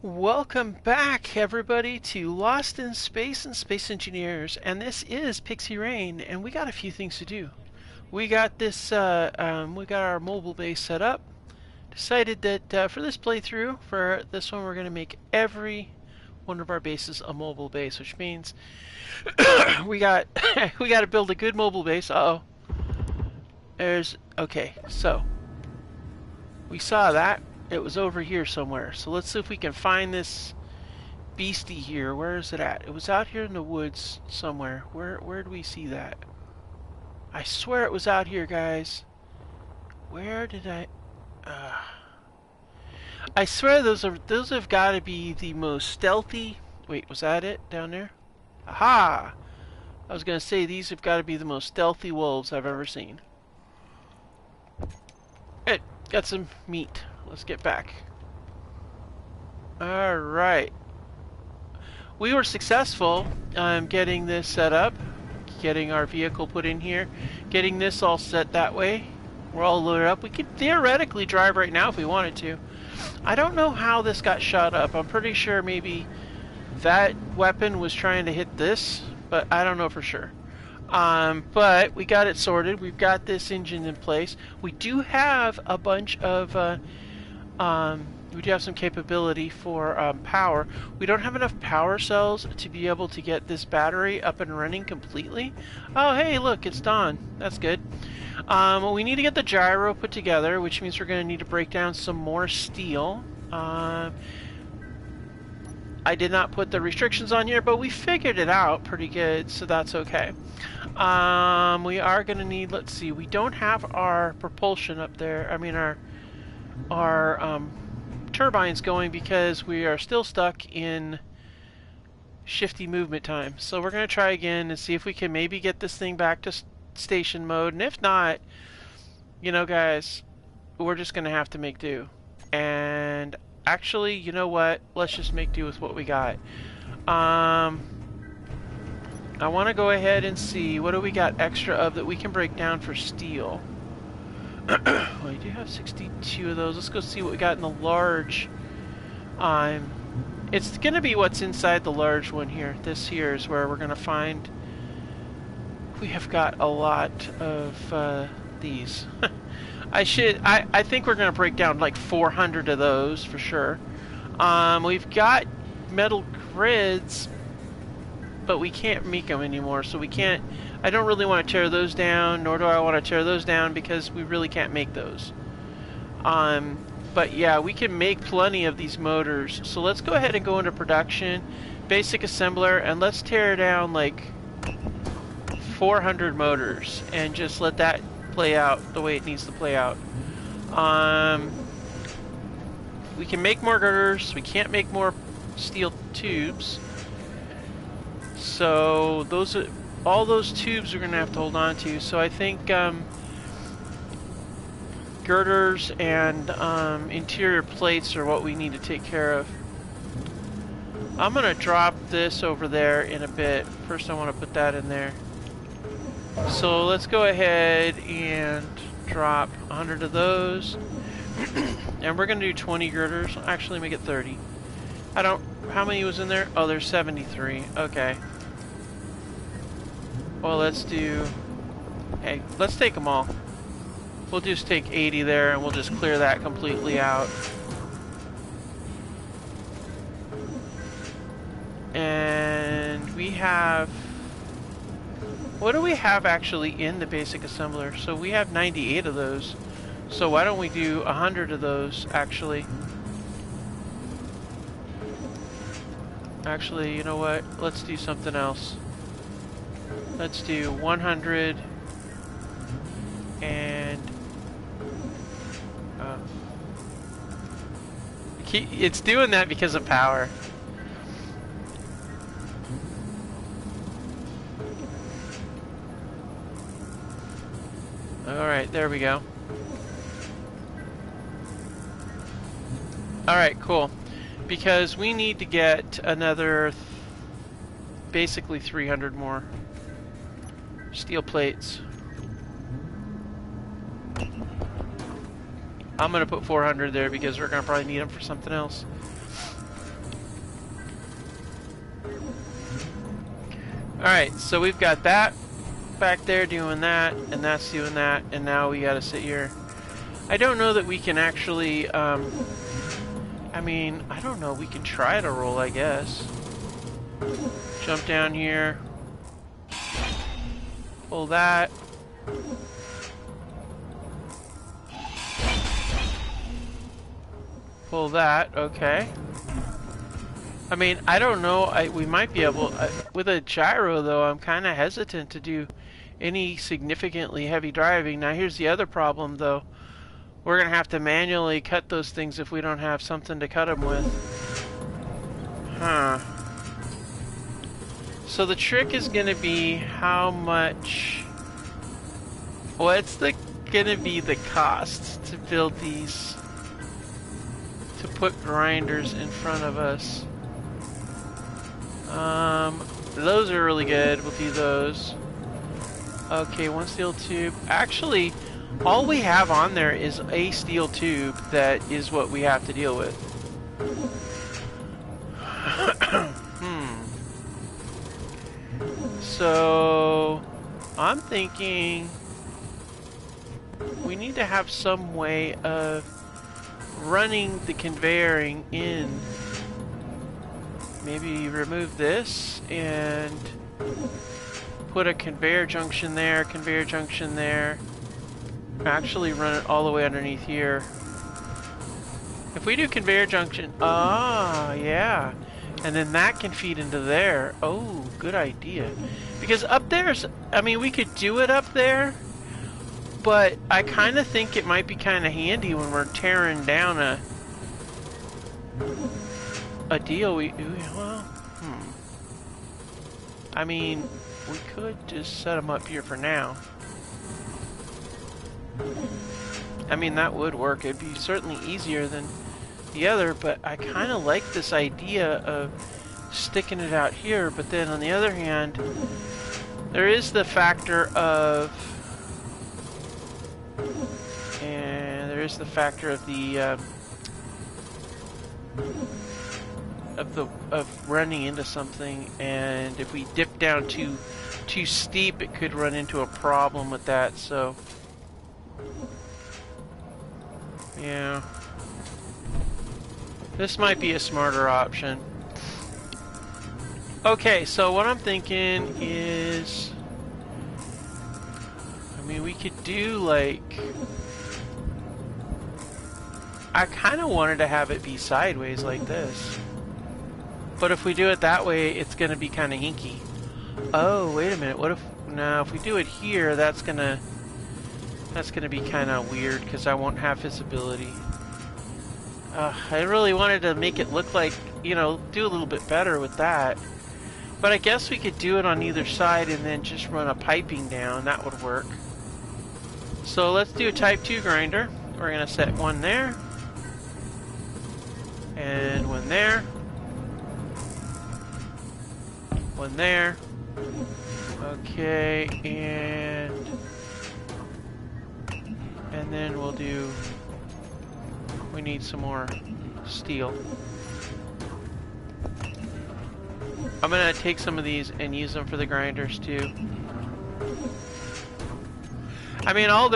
Welcome back, everybody, to Lost in Space and Space Engineers, and this is Pixie Rain, and we got a few things to do. We got this, we got our mobile base set up. Decided that for this playthrough, for this one, we're going to make every one of our bases a mobile base, which means we got we got to build a good mobile base. Okay, so we saw that. It was over here somewhere. So let's see if we can find this beastie here. Where is it at? It was out here in the woods somewhere. Where do we see that? I swear it was out here, guys. Where did I swear those have got to be the most stealthy. Wait, was that it down there? Aha! I was gonna say these have got to be the most stealthy wolves I've ever seen. Hey, got some meat. Let's get back. Alright. We were successful getting this set up, getting our vehicle put in here, getting this all set that way. We're all loaded up. We could theoretically drive right now if we wanted to. I don't know how this got shot up. I'm pretty sure maybe that weapon was trying to hit this, but I don't know for sure. But we got it sorted. We've got this engine in place. We do have a bunch of we do have some capability for power. We don't have enough power cells to be able to get this battery up and running completely. Oh, hey, look, it's dawn. That's good. We need to get the gyro put together, which means we're going to need to break down some more steel. I did not put the restrictions on here, but we figured it out pretty good, so that's okay. We are going to need, let's see, we don't have our propulsion up there. I mean, our turbines going because we are still stuck in shifty movement time. So we're going to try again and see if we can maybe get this thing back to station mode. And if not, you know, guys, we're just going to have to make do. And actually, you know what? Let's just make do with what we got. I want to go ahead and see what do we got extra of that we can break down for steel. Well, you do have 62 of those. Let's go see what we got in the large. It's going to be what's inside the large one here. This here is where we're going to find. We have got a lot of these. I think we're going to break down like 400 of those for sure. We've got metal grids, but we can't make them anymore, so we can't. I don't really want to tear those down, nor do I want to tear those down because we really can't make those. But yeah, we can make plenty of these motors. So let's go ahead and go into production, basic assembler, and let's tear down like 400 motors and just let that play out the way it needs to play out. We can make more girders. We can't make more steel tubes. So those are all those tubes we're going to have to hold on to. So I think girders and interior plates are what we need to take care of. I'm going to drop this over there in a bit. First I want to put that in there. So let's go ahead and drop 100 of those. And we're going to do 20 girders. Actually, make it 30. How many was in there? Oh, there's 73. Okay. Well, let's take them all. We'll just take 80 there and we'll just clear that completely out. And we have, what do we have actually in the basic assembler? So we have 98 of those. So why don't we do 100 of those actually? Actually, you know what? Let's do something else. Let's do 100 and it's doing that because of power. Alright, there we go. Alright, cool. Because we need to get another basically 300 more steel plates. I'm going to put 400 there because we're going to probably need them for something else. Alright, so we've got that back there doing that, and that's doing that, and now we gotta sit here. I don't know that we can actually, I mean, I don't know, we can try to roll, I guess. Jump down here. Pull that. Pull that, okay. I mean, I don't know, we might be able, with a gyro though, I'm kind of hesitant to do any significantly heavy driving. Now here's the other problem though. We're going to have to manually cut those things if we don't have something to cut them with. Huh. So the trick is going to be how much... What's going to be the cost to build these? To put grinders in front of us. Those are really good. We'll do those. Okay, one steel tube. Actually, all we have on there is a steel tube that is what we have to deal with. So, I'm thinking we need to have some way of running the conveying in. Maybe remove this and put a conveyor junction there, conveyor junction there. Actually run it all the way underneath here. If we do conveyor junction, yeah. And then that can feed into there. Oh, good idea. Because up there's, I mean, we could do it up there, but I kind of think it might be kind of handy when we're tearing down a deal. Well, I mean, we could just set them up here for now. I mean, that would work. It'd be certainly easier than the other, but I kind of like this idea of sticking it out here. But then on the other hand, there is the factor of, and there is the factor of the of running into something, and if we dip down too steep, it could run into a problem with that. So yeah, this might be a smarter option. Okay, so what I'm thinking is, I mean, we could do like, I kind of wanted to have it be sideways like this, but if we do it that way, it's going to be kind of hinky. Oh, wait a minute. What if, now if we do it here, that's gonna be kind of weird because I won't have visibility. I really wanted to make it look like, you know, do a little bit better with that. But I guess we could do it on either side and then just run a piping down. That would work. So let's do a type 2 grinder. We're going to set one there. And one there. One there. Okay, and then we'll do, we need some more steel. I'm gonna take some of these and use them for the grinders too. I mean, all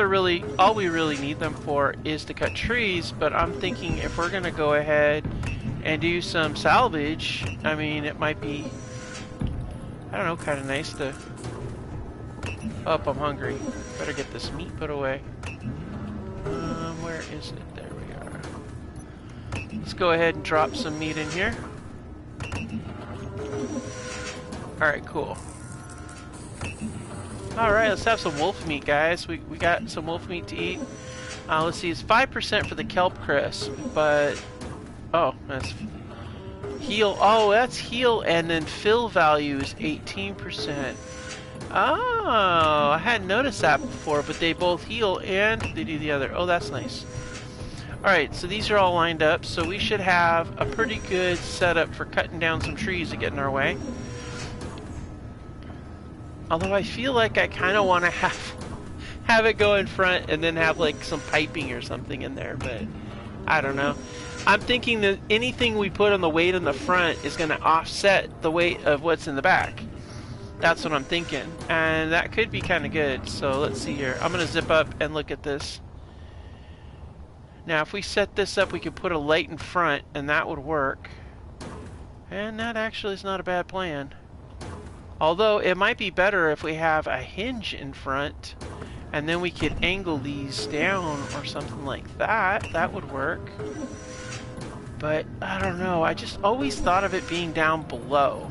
we really need them for is to cut trees, but I'm thinking if we're gonna go ahead and do some salvage, I mean, it might be, I don't know, kind of nice to, I'm hungry. Better get this meat put away. Where is it? There we are. Let's go ahead and drop some meat in here. Alright, cool. Alright, let's have some wolf meat, guys. We got some wolf meat to eat. Let's see, it's 5% for the kelp crisp, but, oh, that's heal. Oh, that's heal, and then fill value is 18%. Oh, I hadn't noticed that before, but they both heal and they do the other. Oh, that's nice. Alright, so these are all lined up, so we should have a pretty good setup for cutting down some trees that get in our way. Although I feel like I kind of want to have it go in front and then have like some piping or something in there, but I don't know. I'm thinking that anything we put on the weight in the front is going to offset the weight of what's in the back. That's what I'm thinking. And that could be kind of good. So let's see here. I'm going to zip up and look at this. Now, if we set this up, we could put a light in front, and that would work. And that actually is not a bad plan. Although, it might be better if we have a hinge in front, and then we could angle these down or something like that. That would work. But, I don't know. I just always thought of it being down below.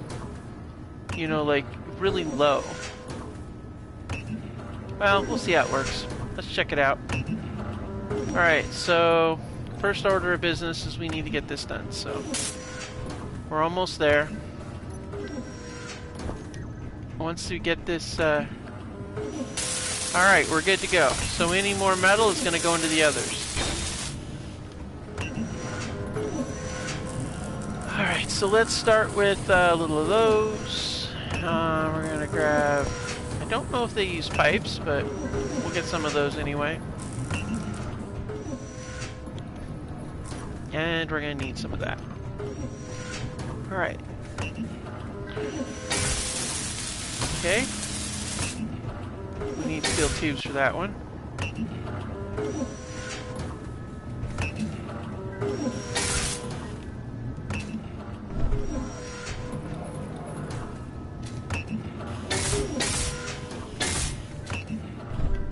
You know, like, really low. Well, we'll see how it works. Let's check it out. Alright, so first order of business is we need to get this done, so we're almost there. Once we get this, alright, we're good to go. So any more metal is going to go into the others. Alright, so let's start with a little of those. We're going to grab, I don't know if they use pipes, but we'll get some of those anyway. And we're going to need some of that. Alright. Okay. We need steel tubes for that one.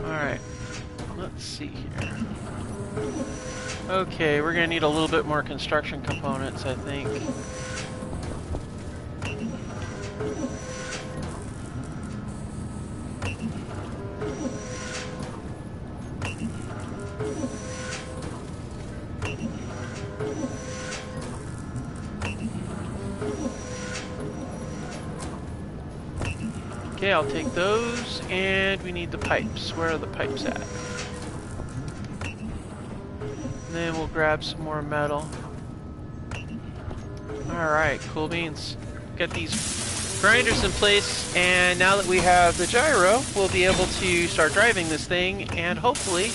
Alright. Let's see here. Okay, we're going to need a little bit more construction components, I think. Okay, I'll take those, and we need the pipes. Where are the pipes at? Then we'll grab some more metal. Alright, cool beans. Got these grinders in place, and now that we have the gyro, we'll be able to start driving this thing, and hopefully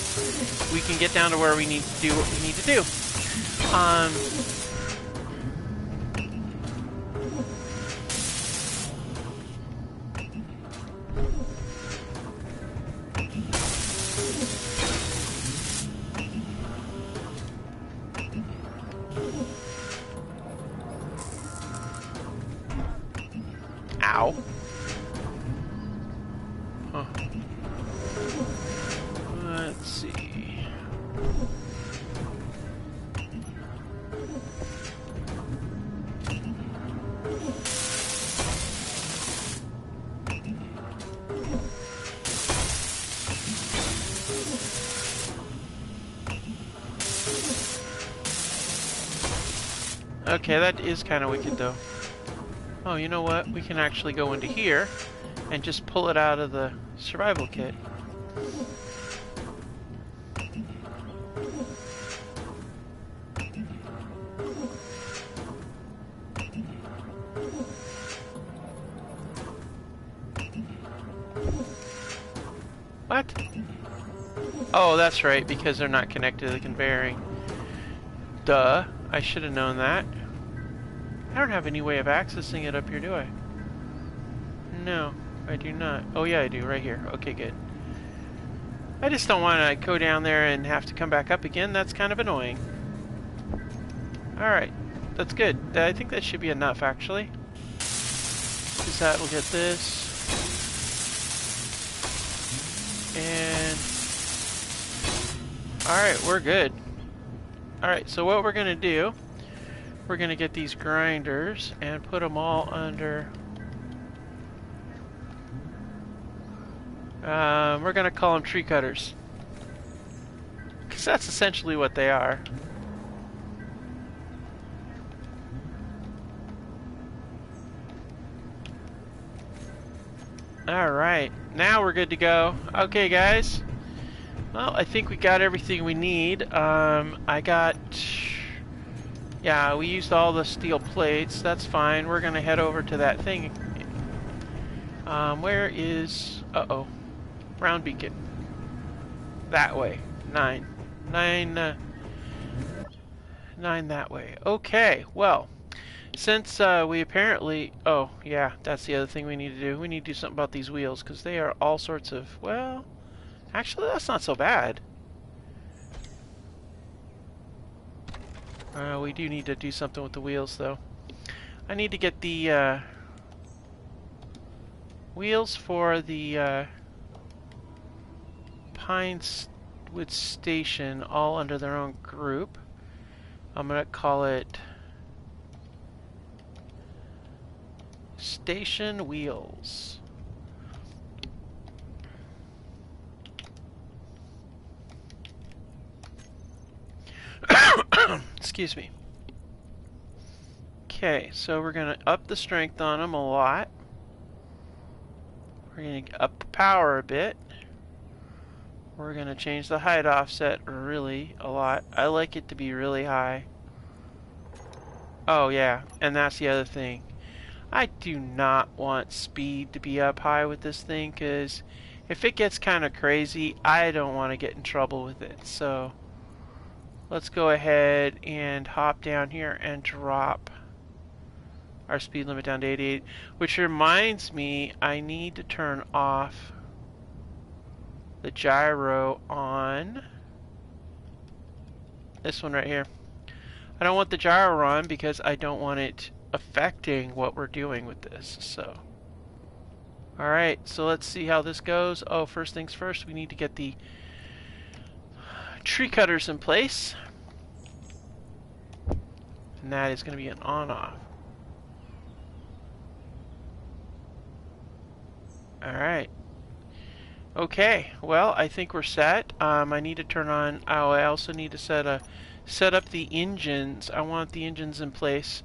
we can get down to where we need to do what we need to do. Ow. Huh. Let's see. Okay, that is kind of wicked though. Oh, you know what? We can actually go into here and just pull it out of the survival kit. What? Oh, that's right, because they're not connected to the conveyoring. Duh. I should have known that. I don't have any way of accessing it up here, do I? No, I do not. Oh yeah, I do, right here. Okay, good. I just don't want to go down there and have to come back up again. That's kind of annoying. Alright, that's good. I think that should be enough, actually. Because that will get this. And... alright, we're good. Alright, so what we're going to do, we're going to get these grinders and put them all under... we're going to call them tree cutters. Because that's essentially what they are. Alright, now we're good to go. Okay, guys. Well, I think we got everything we need. Yeah, we used all the steel plates. That's fine. We're going to head over to that thing. Where is... uh-oh. Round beacon. That way. 9 that way. Okay, well, Since we apparently... Oh, yeah, that's the other thing we need to do. We need to do something about these wheels, because they are all sorts of... Well, actually, that's not so bad. We do need to do something with the wheels, though. I need to get the wheels for the Pinewood Station all under their own group. I'm going to call it Station Wheels. Excuse me. Okay, so we're going to up the strength on them a lot. We're going to up the power a bit. We're going to change the height offset really a lot. I like it to be really high. Oh yeah, and that's the other thing. I do not want speed to be up high with this thing, because if it gets kind of crazy, I don't want to get in trouble with it. So let's go ahead and hop down here and drop our speed limit down to 88, which reminds me I need to turn off the gyro on this one right here. I don't want the gyro on because I don't want it affecting what we're doing with this. So, alright, so let's see how this goes. Oh, first things first, we need to get the tree cutters in place. And that is going to be an on-off. Alright. Okay, well, I think we're set. I need to turn on... Oh, I also need to set up the engines. I want the engines in place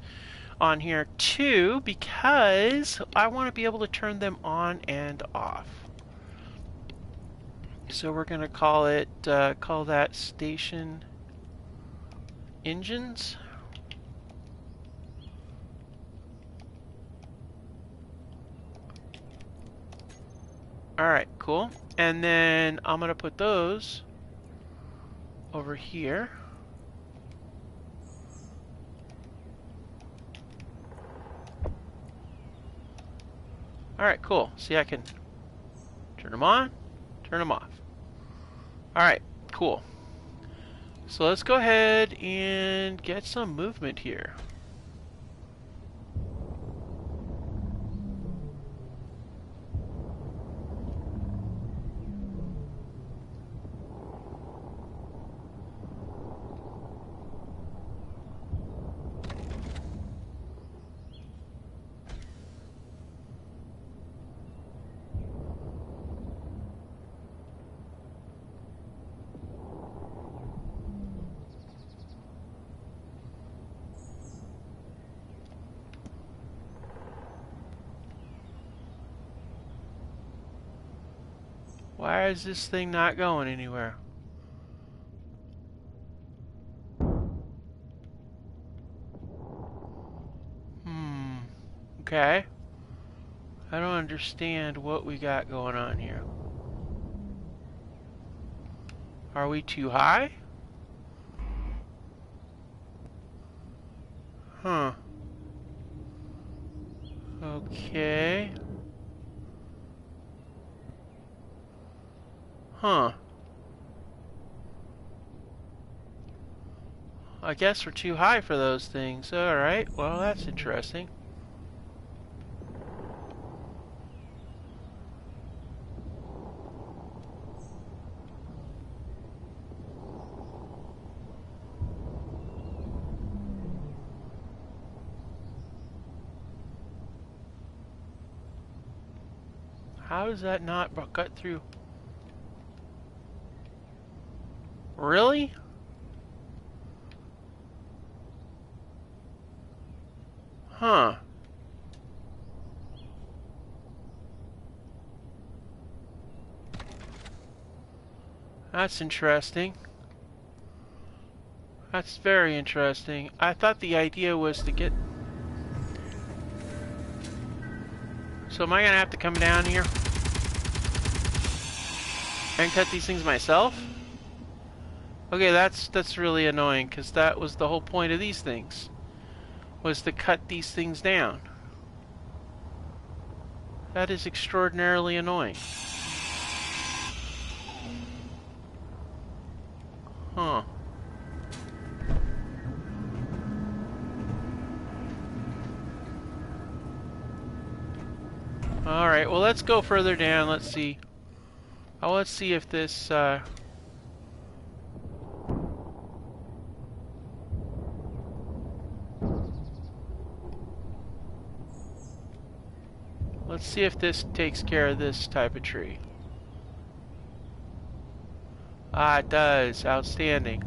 on here too, because I want to be able to turn them on and off. So we're going to call that Station Engines. Alright, cool. And then I'm going to put those over here. Alright, cool. See, I can turn them on, turn them off. Alright, cool. So let's go ahead and get some movement here. Why is this thing not going anywhere? Okay. I don't understand what we got going on here. Are we too high? Huh. Okay. Huh. I guess we're too high for those things. Alright, well that's interesting. How does that not cut through? Really? Huh. That's interesting. That's very interesting. I thought the idea was to get... So am I gonna have to come down here and cut these things myself? Okay, that's really annoying, because that was the whole point of these things. was to cut these things down. That is extraordinarily annoying. Huh. Alright, well let's go further down. Let's see. Oh, let's see if this, let's see if this takes care of this type of tree. Ah, it does. Outstanding.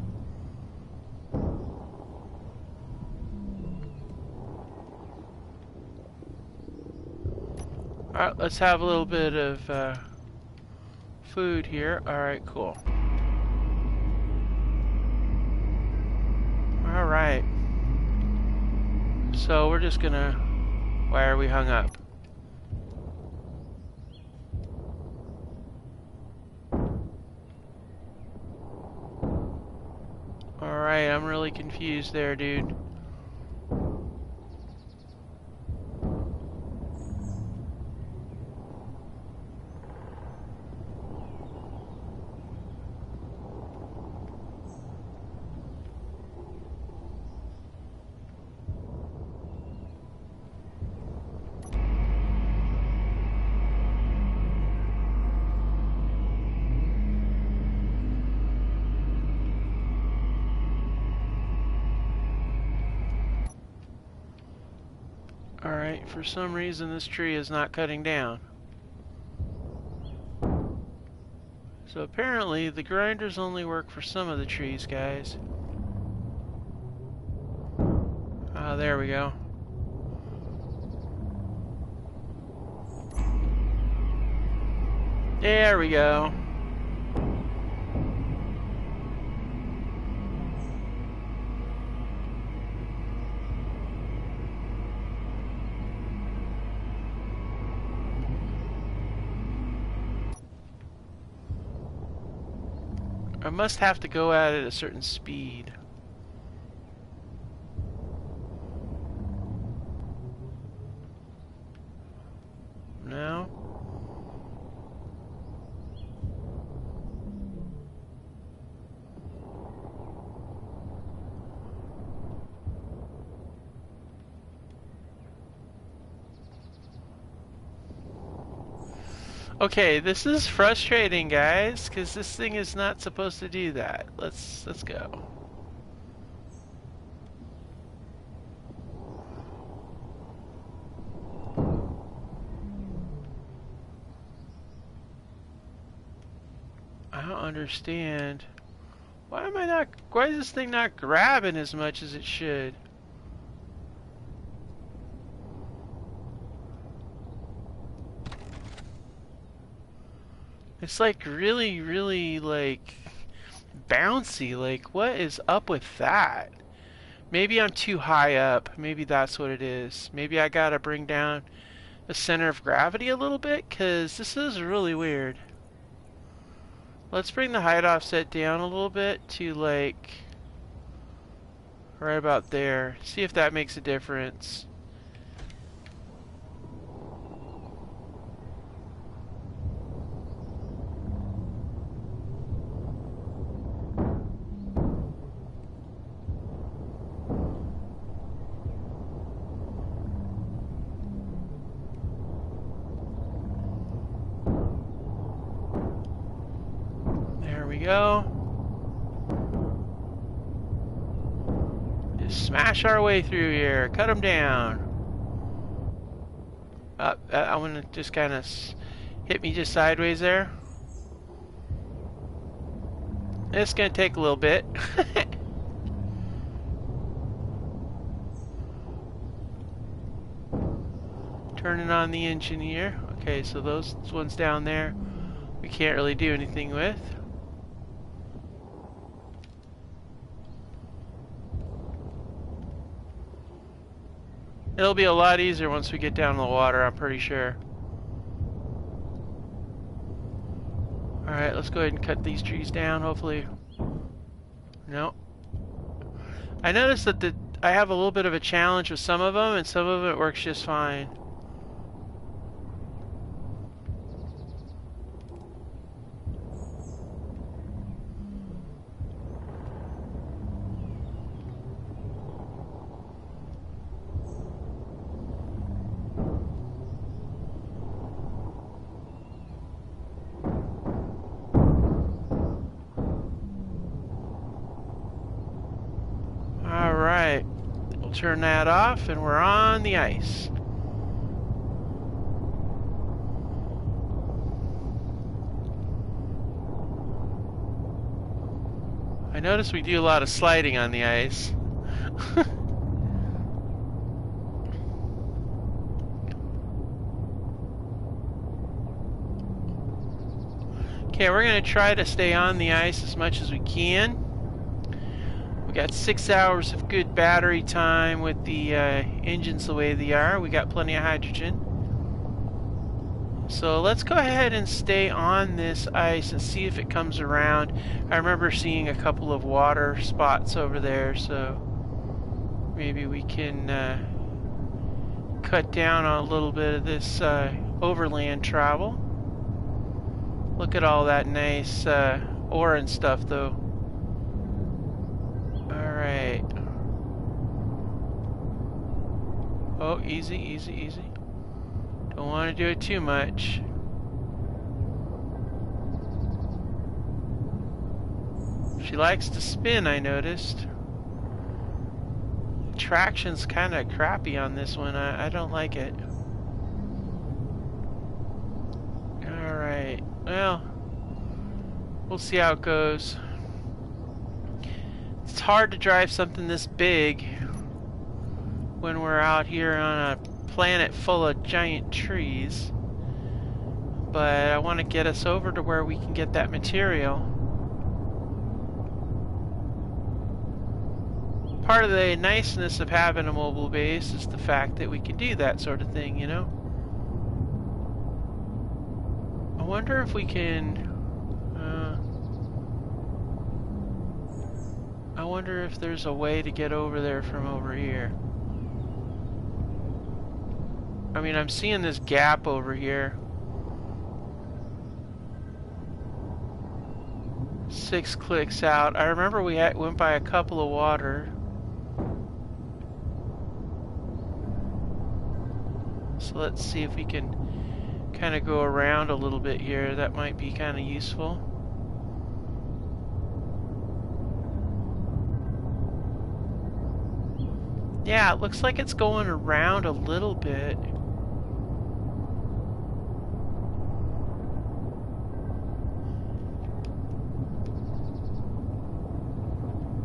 Alright, let's have a little bit of food here. Alright, cool. Alright. So we're just gonna... Why are we hung up? Alright, I'm really confused there, dude. Alright, for some reason this tree is not cutting down. So apparently the grinders only work for some of the trees, guys. Ah, there we go. There we go. I must have to go at it at a certain speed. No? Okay, this is frustrating, guys, because this thing is not supposed to do that. Let's go. I don't understand. Why is this thing not grabbing as much as it should? It's like really like bouncy. Like, what is up with that? Maybe I'm too high up. Maybe that's what it is. Maybe I gotta bring down the center of gravity a little bit, because this is really weird. Let's bring the height offset down a little bit to like right about there. See if that makes a difference. Go. Just smash our way through here. Cut them down. I'm gonna just kind of hit me just sideways there. It's gonna take a little bit. Turning on the engine here. Okay, so those ones down there we can't really do anything with. It'll be a lot easier once we get down in the water, I'm pretty sure. Alright, let's go ahead and cut these trees down, hopefully. No. I noticed that I have a little bit of a challenge with some of them, and some of it works just fine. Alright, we'll turn that off and we're on the ice. I notice we do a lot of sliding on the ice. Okay, we're going to try to stay on the ice as much as we can. We got 6 hours of good battery time with the engines the way they are. We got plenty of hydrogen. So let's go ahead and stay on this ice and see if it comes around. I remember seeing a couple of water spots over there, so maybe we can cut down on a little bit of this overland travel. Look at all that nice ore and stuff, though. Alright. Oh, easy, easy, easy. Don't want to do it too much. She likes to spin, I noticed. Traction's kind of crappy on this one. I don't like it. Alright. Well, we'll see how it goes. It's hard to drive something this big when we're out here on a planet full of giant trees. But I want to get us over to where we can get that material. Part of the niceness of having a mobile base is the fact that we can do that sort of thing, you know? I wonder if we can... I wonder if there's a way to get over there from over here. I mean, I'm seeing this gap over here. 6 clicks out. I remember we went by a couple of water. So let's see if we can kind of go around a little bit here. That might be kind of useful. Yeah, it looks like it's going around a little bit.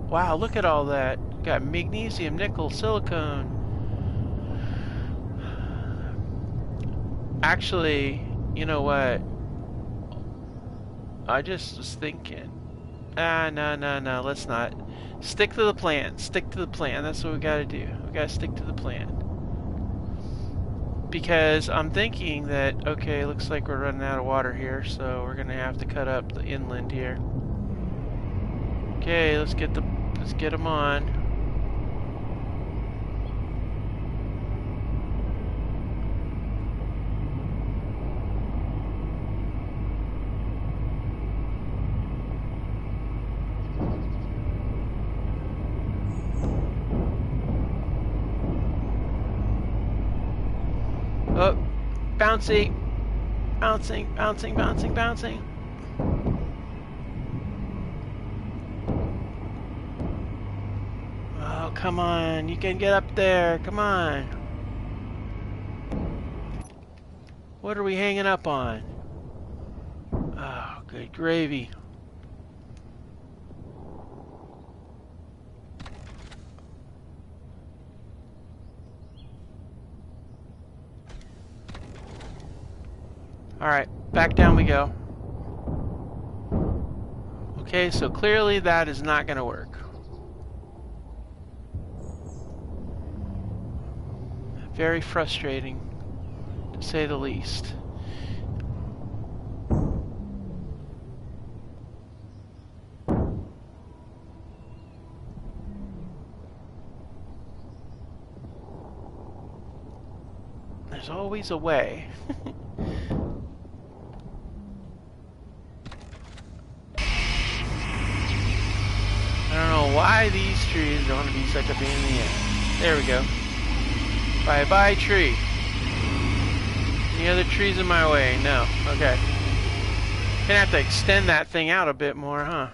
Wow, look at all that. Got magnesium, nickel, silicone. Actually, you know what? I just was thinking. No, let's not. Stick to the plan. Stick to the plan. That's what we gotta do. We gotta stick to the plan. Because I'm thinking that, okay, looks like we're running out of water here, so we're gonna have to cut up the inland here. Okay, let's get them on. Oh, bouncy, bouncing, bouncing, bouncing, bouncing. Oh, come on, you can get up there, come on. What are we hanging up on? Oh, good gravy. Alright, back down we go. Okay, so clearly that is not going to work. Very frustrating, to say the least. There's always a way. I don't know why these trees are going to be such a pain in the ass. There we go. Bye-bye, tree. Any other trees in my way? No. Okay. Gonna have to extend that thing out a bit more, huh?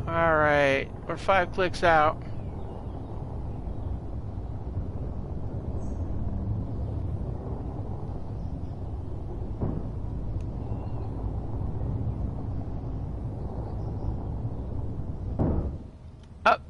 Alright. We're 5 clicks out. Up.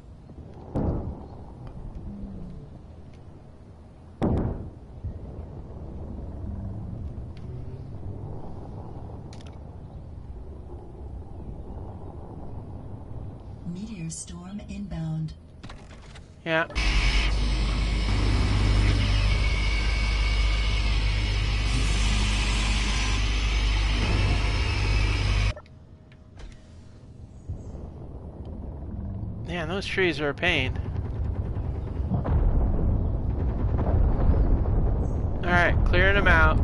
Meteor storm inbound. Yeah. Man, those trees are a pain. Alright, clearing them out.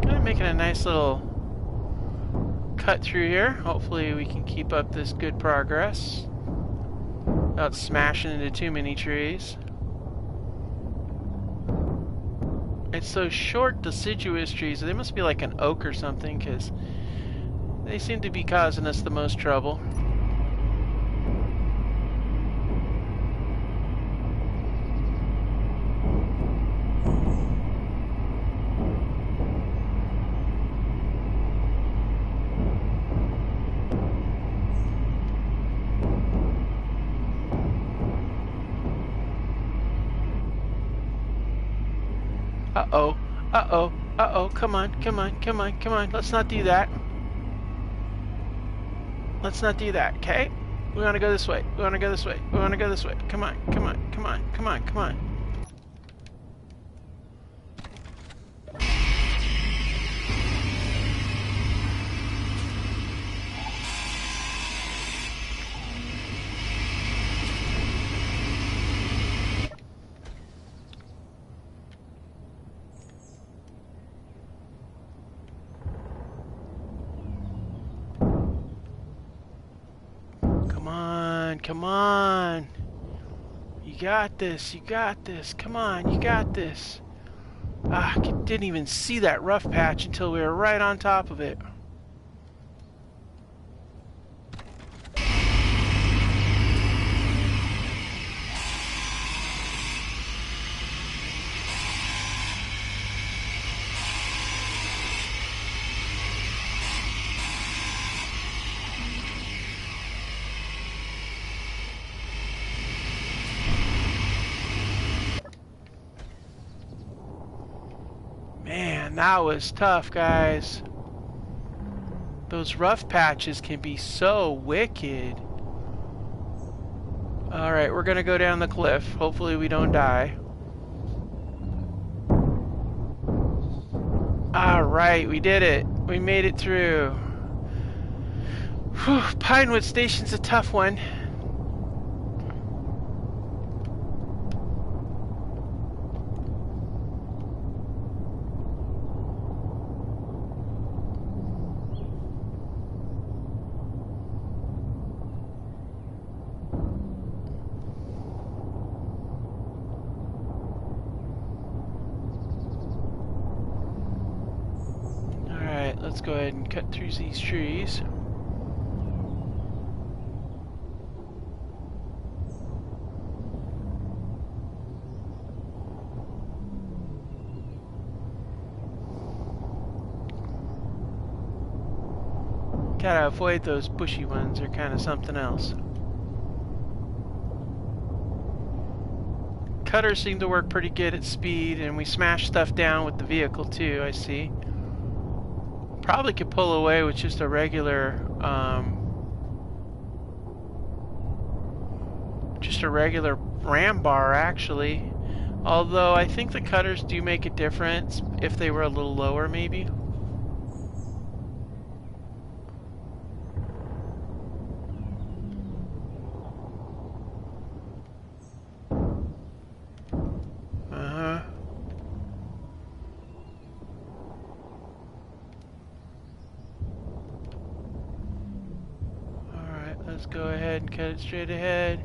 Kind of making a nice little cut through here. Hopefully we can keep up this good progress without smashing into too many trees. It's those short deciduous trees. They must be like an oak or something, because they seem to be causing us the most trouble. Uh-oh. Uh-oh. Uh-oh. Come on. Come on. Come on. Come on. Let's not do that. Let's not do that, okay? We want to go this way. We want to go this way. We want to go this way. Come on. Come on. Come on. Come on. Come on. Come on. You got this. You got this. Come on. You got this. Ah, I didn't even see that rough patch until we were right on top of it. Man, that was tough, guys. Those rough patches can be so wicked. Alright, we're gonna go down the cliff. Hopefully we don't die. Alright, we did it. We made it through. Whew, Pinewood Station's a tough one. Let's go ahead and cut through these trees. Gotta avoid those bushy ones, they're kind of something else. Cutters seem to work pretty good at speed, and we smash stuff down with the vehicle too, I see. Probably could pull away with just a regular ram bar, actually. Although I think the cutters do make a difference if they were a little lower, maybe. Uh-huh. Alright, let's go ahead and cut it straight ahead.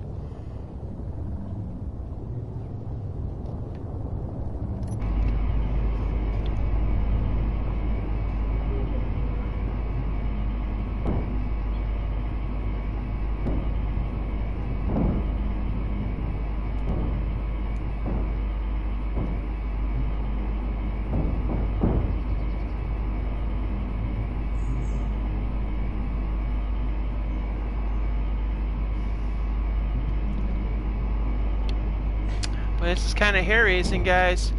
But this is kind of hair raising, guys.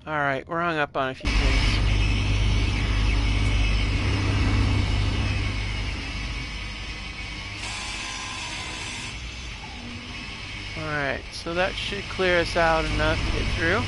Alright, we're hung up on a few things. Alright, so that should clear us out enough to get through.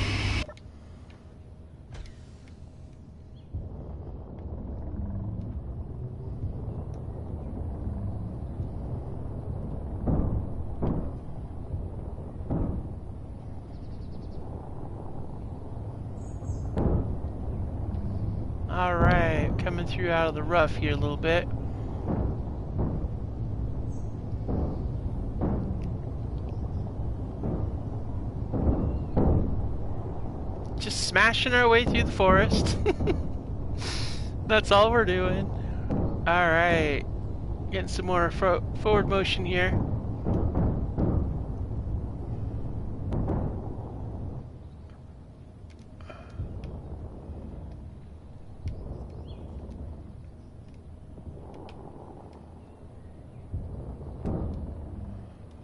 Alright, coming through out of the rough here a little bit. Just smashing our way through the forest. That's all we're doing. Alright, getting some more forward motion here.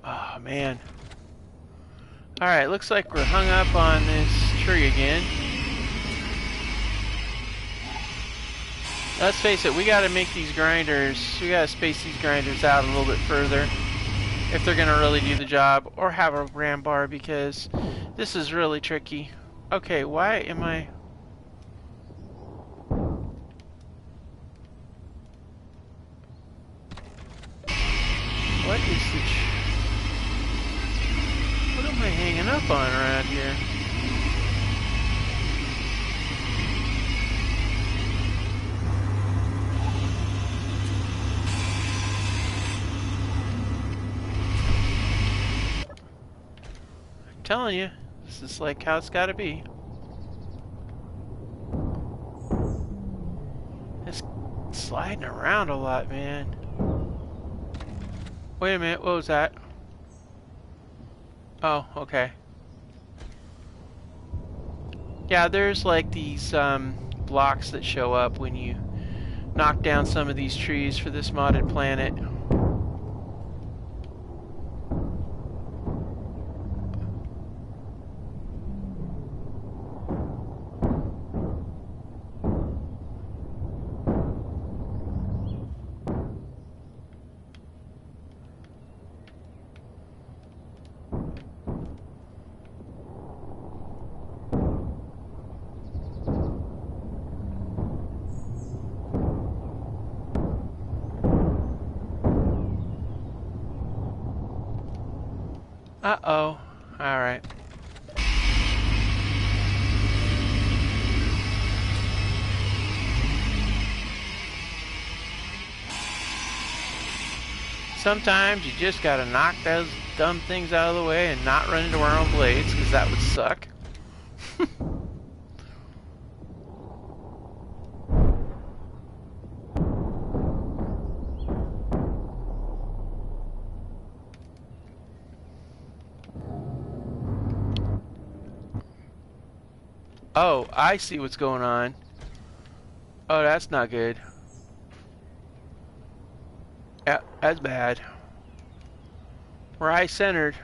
Oh man. Alright, looks like we're hung up on this tree again. Let's face it, we gotta make these grinders, we gotta space these grinders out a little bit further if they're gonna really do the job, or have a ram bar, because this is really tricky. Okay, why am I... What is the... What am I hanging up on around here? I'm telling you, this is like how it's gotta be. It's sliding around a lot, man. Wait a minute, what was that? Oh, okay. Yeah, there's like these blocks that show up when you knock down some of these trees for this modded planet. Uh-oh. Alright. Sometimes you just gotta knock those dumb things out of the way and not run into our own blades, because that would suck. Oh, I see what's going on. Oh, that's not good. Yeah, that's bad. We're eye-centered.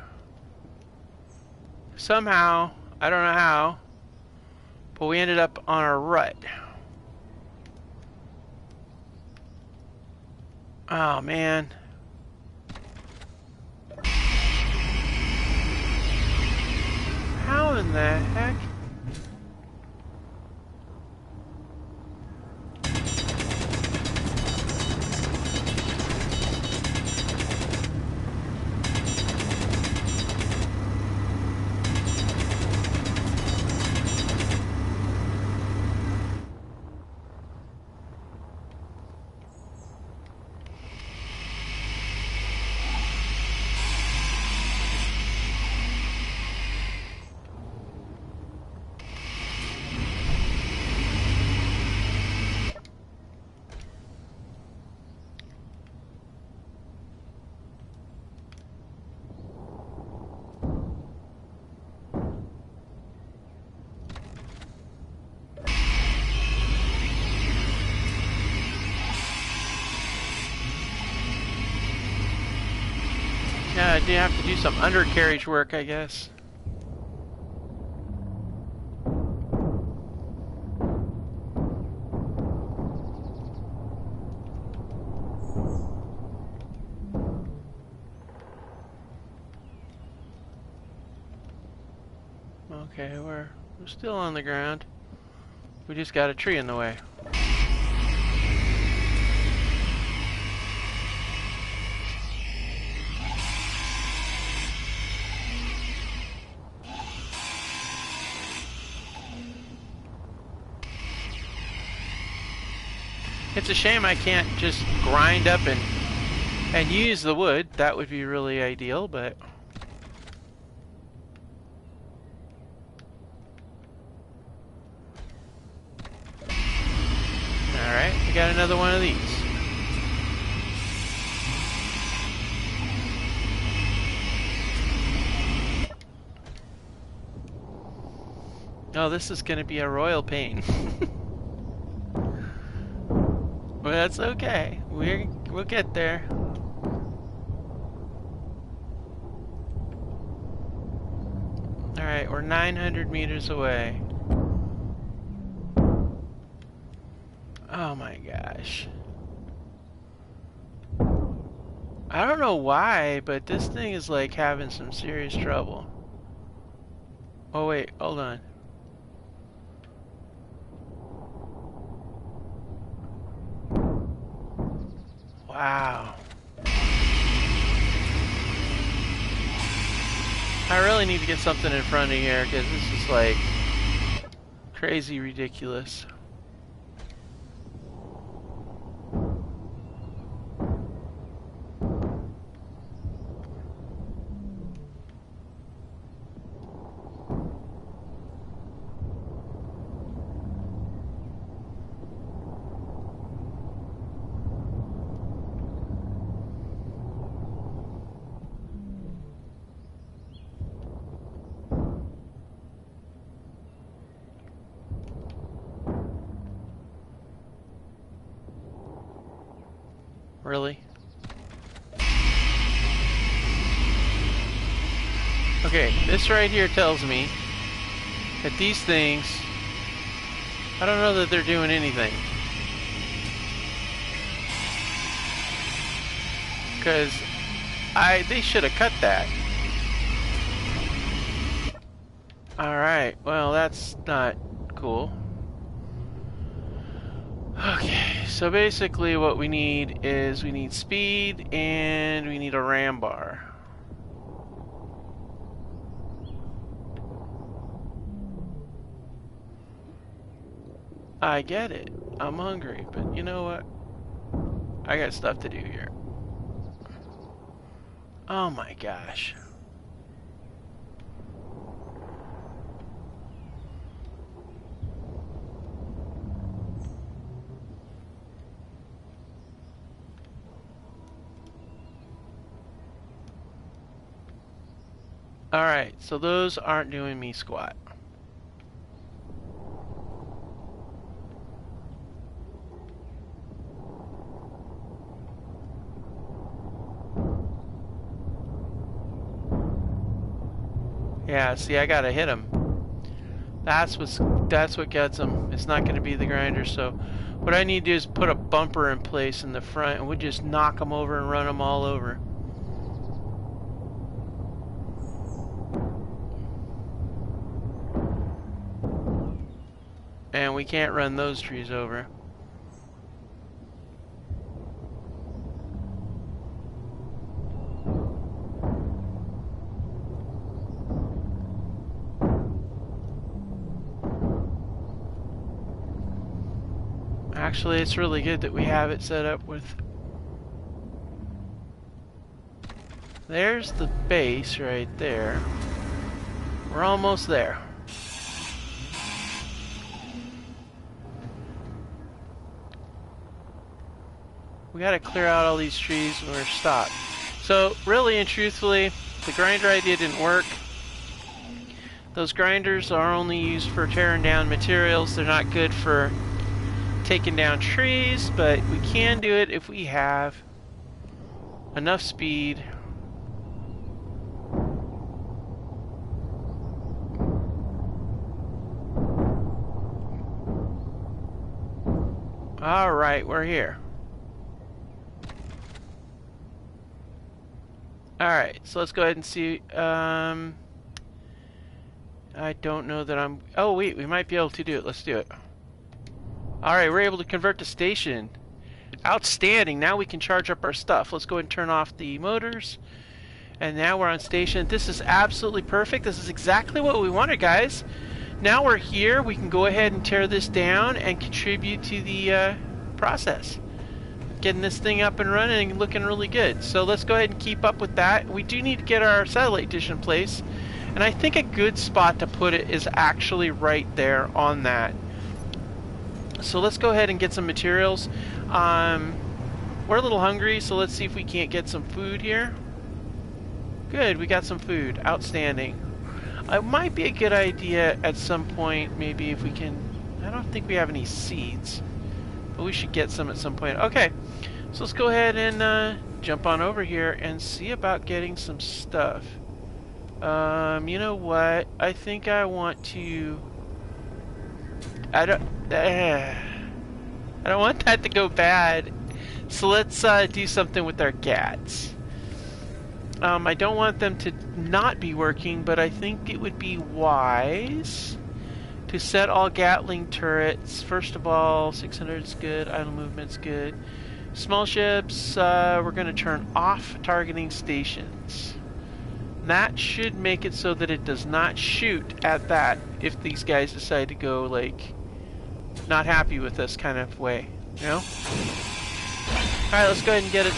Somehow, I don't know how, but we ended up on our rut. Oh, man. in the heck? Yeah, I do have to do some undercarriage work, I guess. Okay, we're still on the ground. We just got a tree in the way. It's a shame I can't just grind up and use the wood. That would be really ideal, but... Alright, we got another one of these. Oh, this is going to be a royal pain. Well, that's okay. We'll get there. Alright, we're 900 meters away. Oh my gosh. I don't know why, but this thing is like having some serious trouble. Oh wait, hold on. Wow. I really need to get something in front of here because this is like crazy ridiculous. Really? Okay, this right here tells me that these things, I don't know that they're doing anything. Because they should have cut that. Alright, well that's not cool. Okay, so basically what we need is we need speed and we need a ram bar. I get it. I'm hungry, but you know what? I got stuff to do here. Oh my gosh. Alright, so those aren't doing me squat. Yeah, see, I gotta hit him. That's what gets him. It's not gonna be the grinder, so what I need to do is put a bumper in place in the front and we'll just knock them over and run them all over. down, we can't run those trees over. Actually, it's really good that we have it set up with... There's the base right there. We're almost there. We gotta clear out all these trees when we're stopped. So, really and truthfully, the grinder idea didn't work. Those grinders are only used for tearing down materials. They're not good for taking down trees, but we can do it if we have enough speed. Alright, we're here. Alright, so let's go ahead and see. I don't know that I'm... Oh wait, we might be able to do it. Let's do it. Alright, we're able to convert to station. Outstanding. Now we can charge up our stuff. Let's go ahead and turn off the motors. And now we're on station. This is absolutely perfect. This is exactly what we wanted, guys. Now we're here. We can go ahead and tear this down and contribute to the process. Getting this thing up and running and looking really good. So let's go ahead and keep up with that. We do need to get our satellite dish in place. And I think a good spot to put it is actually right there on that. So let's go ahead and get some materials. We're a little hungry, so let's see if we can't get some food here. Good, we got some food. Outstanding. It might be a good idea at some point, maybe if we can... I don't think we have any seeds, but we should get some at some point. Okay, so let's go ahead and jump on over here and see about getting some stuff. You know what? I think I want to... I don't want that to go bad. So let's do something with our GATs. I don't want them to not be working, but I think it would be wise to set all Gatling turrets. First of all, 600 is good, idle movement's good. Small ships, we're going to turn off targeting stations. That should make it so that it does not shoot at that if these guys decide to go, like, not happy with us kind of way, you know? Alright, let's go ahead and get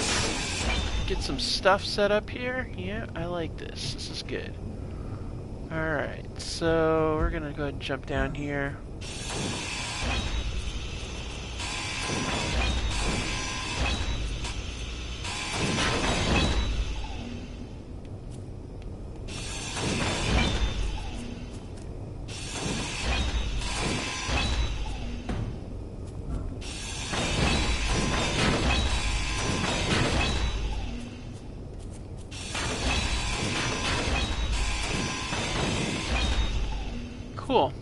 some stuff set up here. Yeah, I like this. This is good. Alright, so we're gonna go ahead and jump down here. Cool.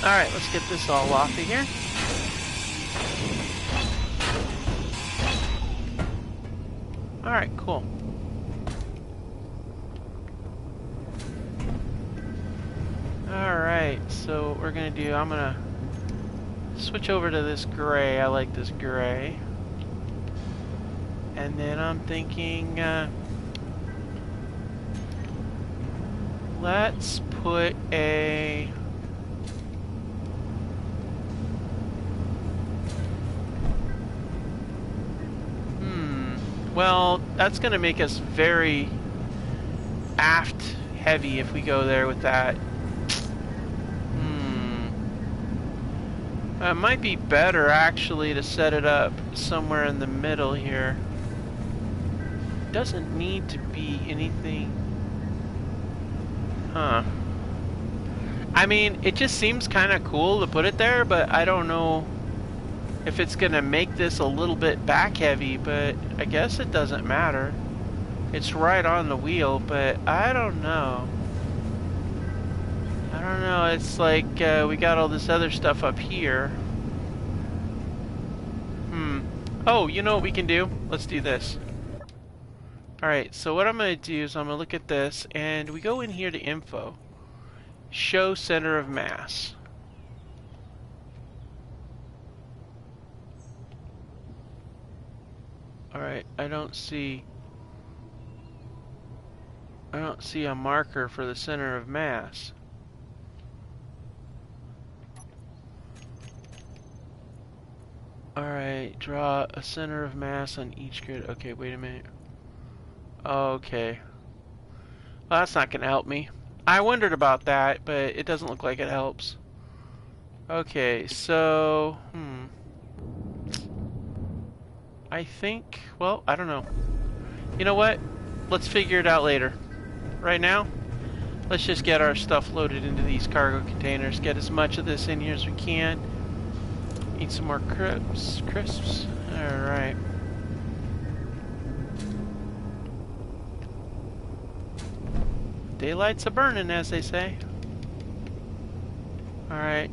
Alright, let's get this all off of here. Alright, cool. Alright, so what we're gonna do, I'm gonna switch over to this gray. I like this gray. And then I'm thinking, let's put a... Well, that's going to make us very aft heavy if we go there with that. It might be better actually to set it up somewhere in the middle here. Doesn't need to be anything. Huh. I mean, it just seems kind of cool to put it there, but I don't know if it's gonna make this a little bit back heavy, but I guess it doesn't matter. It's right on the wheel, but I don't know. I don't know. It's like we got all this other stuff up here. Oh, you know what we can do? Let's do this. Alright, so what I'm going to do is I'm going to look at this, and we go in here to info. Show center of mass. Alright, I don't see a marker for the center of mass. Alright, draw a center of mass on each grid. Okay, wait a minute. Okay. Well, that's not going to help me. I wondered about that, but it doesn't look like it helps. Okay, so... I think... Well, I don't know. You know what? Let's figure it out later. Right now, let's just get our stuff loaded into these cargo containers. Get as much of this in here as we can. Eat some more crisps. Alright. Daylight's a burning, as they say. Alright.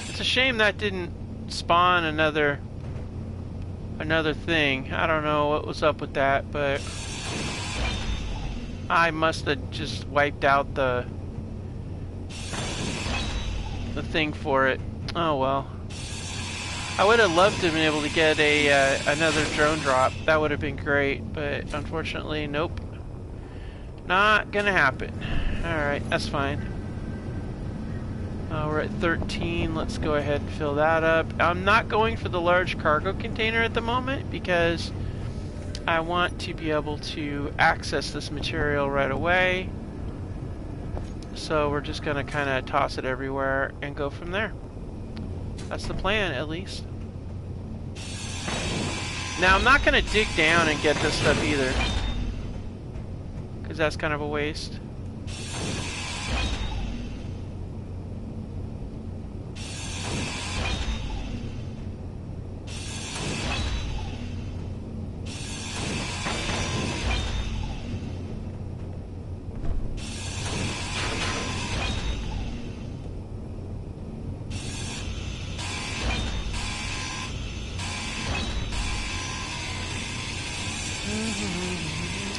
It's a shame that didn't spawn another thing. I don't know what was up with that, but I must have just wiped out the thing for it. Oh well. I would have loved to have been able to get another drone drop. That would have been great, but unfortunately, nope. Not gonna happen. Alright, that's fine. We're at 13. Let's go ahead and fill that up. I'm not going for the large cargo container at the moment because I want to be able to access this material right away. So we're just gonna kind of toss it everywhere and go from there. That's the plan, at least. Now, I'm not going to dig down and get this stuff either, because that's kind of a waste.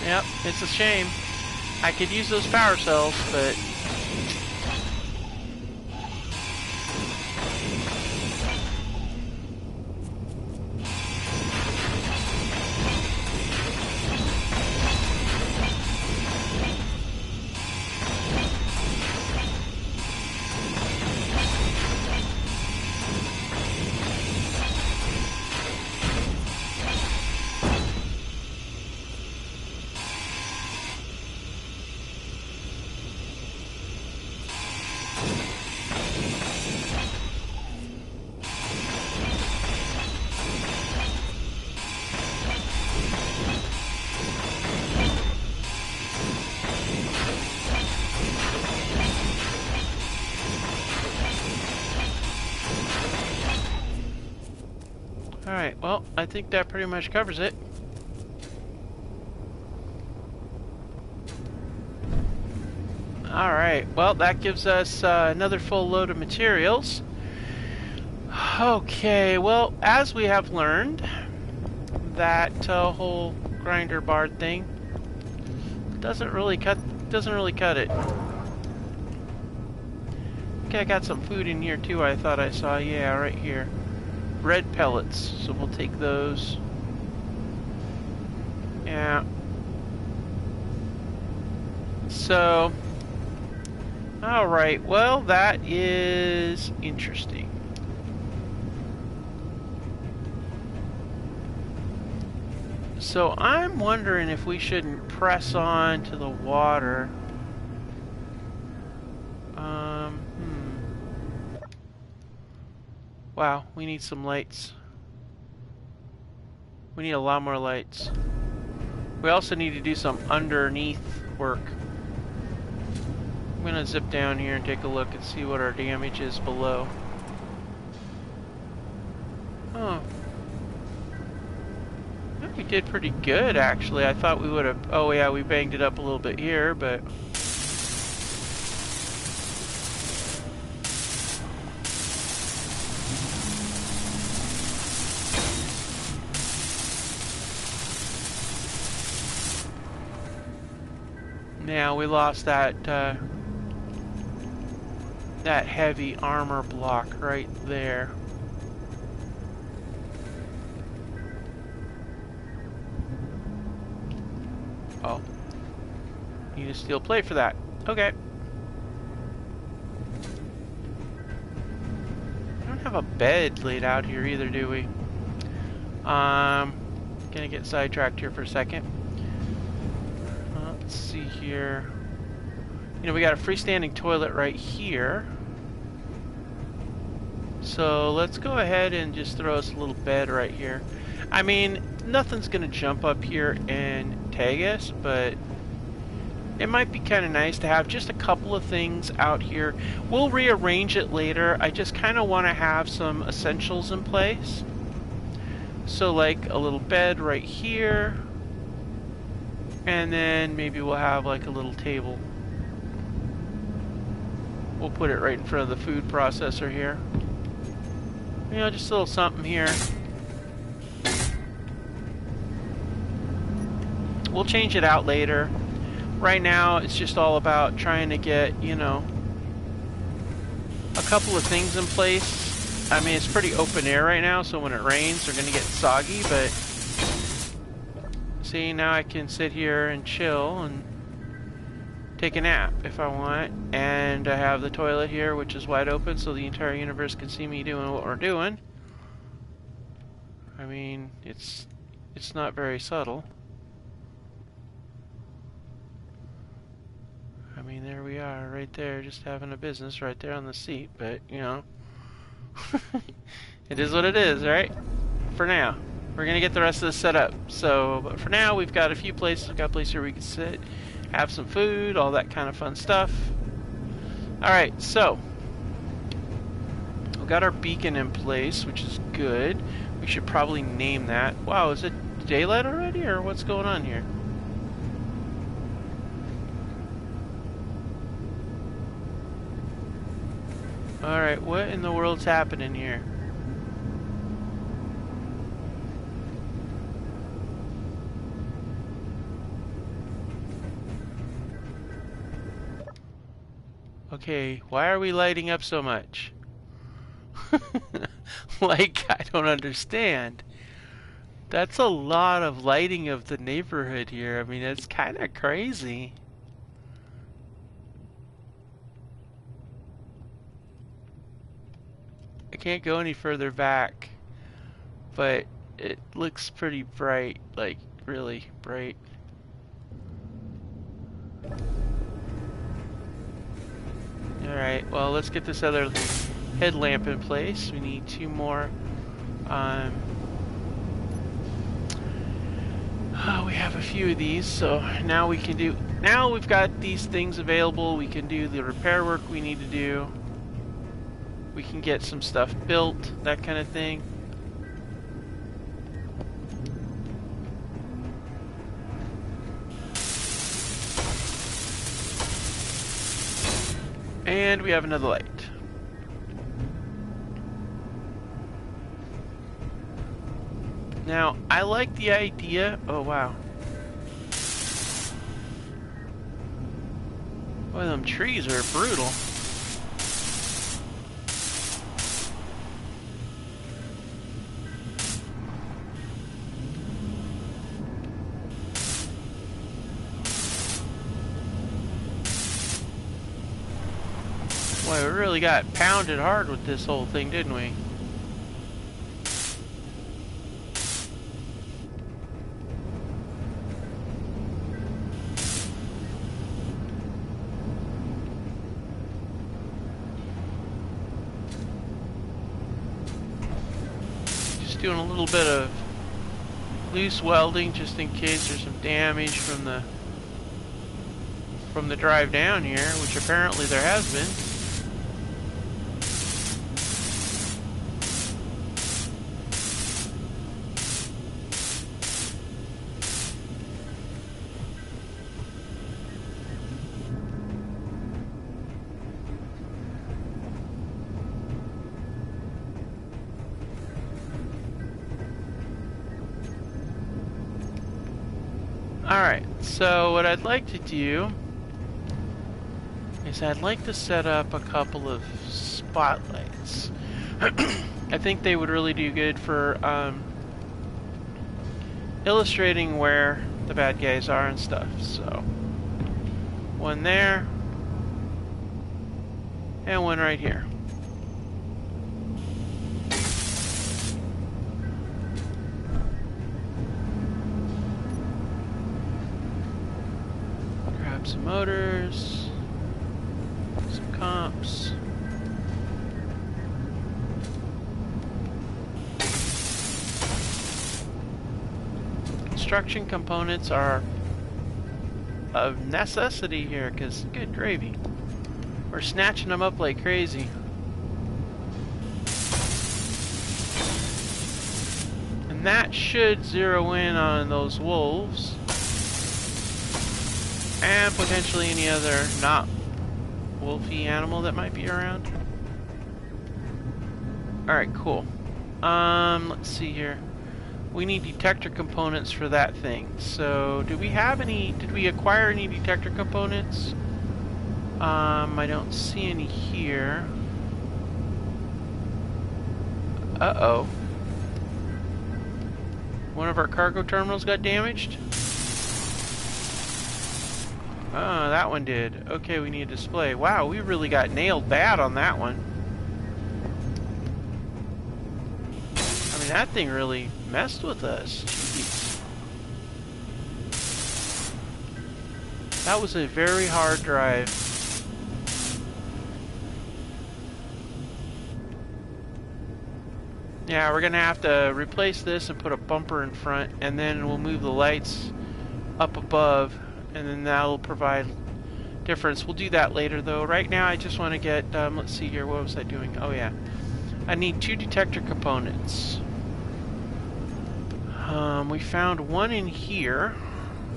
Yep, it's a shame. I could use those power cells, but... Alright, well, I think that pretty much covers it. Alright, well, that gives us another full load of materials. Okay, well, as we have learned, that whole grinder bard thing doesn't really cut it. Okay, I got some food in here too, I thought I saw. Yeah, right here. Red pellets, so we'll take those. Yeah. So, alright, well, that is interesting. So I'm wondering if we shouldn't press on to the water. Wow, we need some lights. We need a lot more lights. We also need to do some underneath work. I'm gonna zip down here and take a look and see what our damage is below. Oh. we did pretty good, actually. I thought we would have... Oh, yeah, we banged it up a little bit here, but... Now we lost that that heavy armor block right there. Oh. Need a steel plate for that. Okay. We don't have a bed laid out here either, do we? Gonna get sidetracked here for a second. Let's see here. You know, we got a freestanding toilet right here. So let's go ahead and just throw us a little bed right here. I mean, nothing's gonna jump up here and tag us, but it might be kind of nice to have just a couple of things out here. We'll rearrange it later. I just kind of want to have some essentials in place. So like a little bed right here. And then maybe we'll have like a little table. We'll put it right in front of the food processor here. You know, just a little something here. We'll change it out later. Right now, it's just all about trying to get, you know, a couple of things in place. I mean, it's pretty open air right now, so when it rains, they're going to get soggy, but... See, now I can sit here and chill and take a nap if I want. And I have the toilet here, which is wide open, so the entire universe can see me doing what we're doing. I mean, it's not very subtle. I mean, there we are, right there, just having a business right there on the seat, but, you know, it is what it is, right? For now. We're going to get the rest of this set up. So, but for now, we've got a few places. We've got a place here we can sit, have some food, all that kind of fun stuff. Alright, so, we've got our beacon in place, which is good. We should probably name that. Wow, is it daylight already, or what's going on here? Alright, what in the world's happening here? Okay, why are we lighting up so much? Like, I don't understand. That's a lot of lighting of the neighborhood here. I mean, it's kind of crazy. I can't go any further back, but it looks pretty bright, like really bright. Alright, well, let's get this other headlamp in place. We need two more. We have a few of these, so now we can do... Now we've got these things available, we can do the repair work we need to do. We can get some stuff built, that kind of thing. And we have another light. Now, I like the idea... Oh, wow. Boy, them trees are brutal. Boy, we really got pounded hard with this whole thing, didn't we? Just doing a little bit of loose welding just in case there's some damage from the drive down here, which apparently there has been. Alright, so what I'd like to do is I'd like to set up a couple of spotlights. I think they would really do good for illustrating where the bad guys are and stuff. So, one there, and one right here. Grab some motors, some comps. Construction components are a necessity here, because good gravy. We're snatching them up like crazy. And that should zero in on those wolves. And potentially any other not wolfy animal that might be around. Alright, cool. Let's see here. We need detector components for that thing. So, did we acquire any detector components? I don't see any here. Uh-oh. One of our cargo terminals got damaged? Oh, that one did. Okay, we need a display. Wow, we really got nailed bad on that one. I mean, that thing really messed with us. Jeez. That was a very hard drive. Yeah, we're gonna have to replace this and put a bumper in front, and then we'll move the lights up above, and then that'll provide difference. We'll do that later though. Right now I just want to get, let's see here, what was I doing? Oh yeah. I need 2 detector components. We found one in here,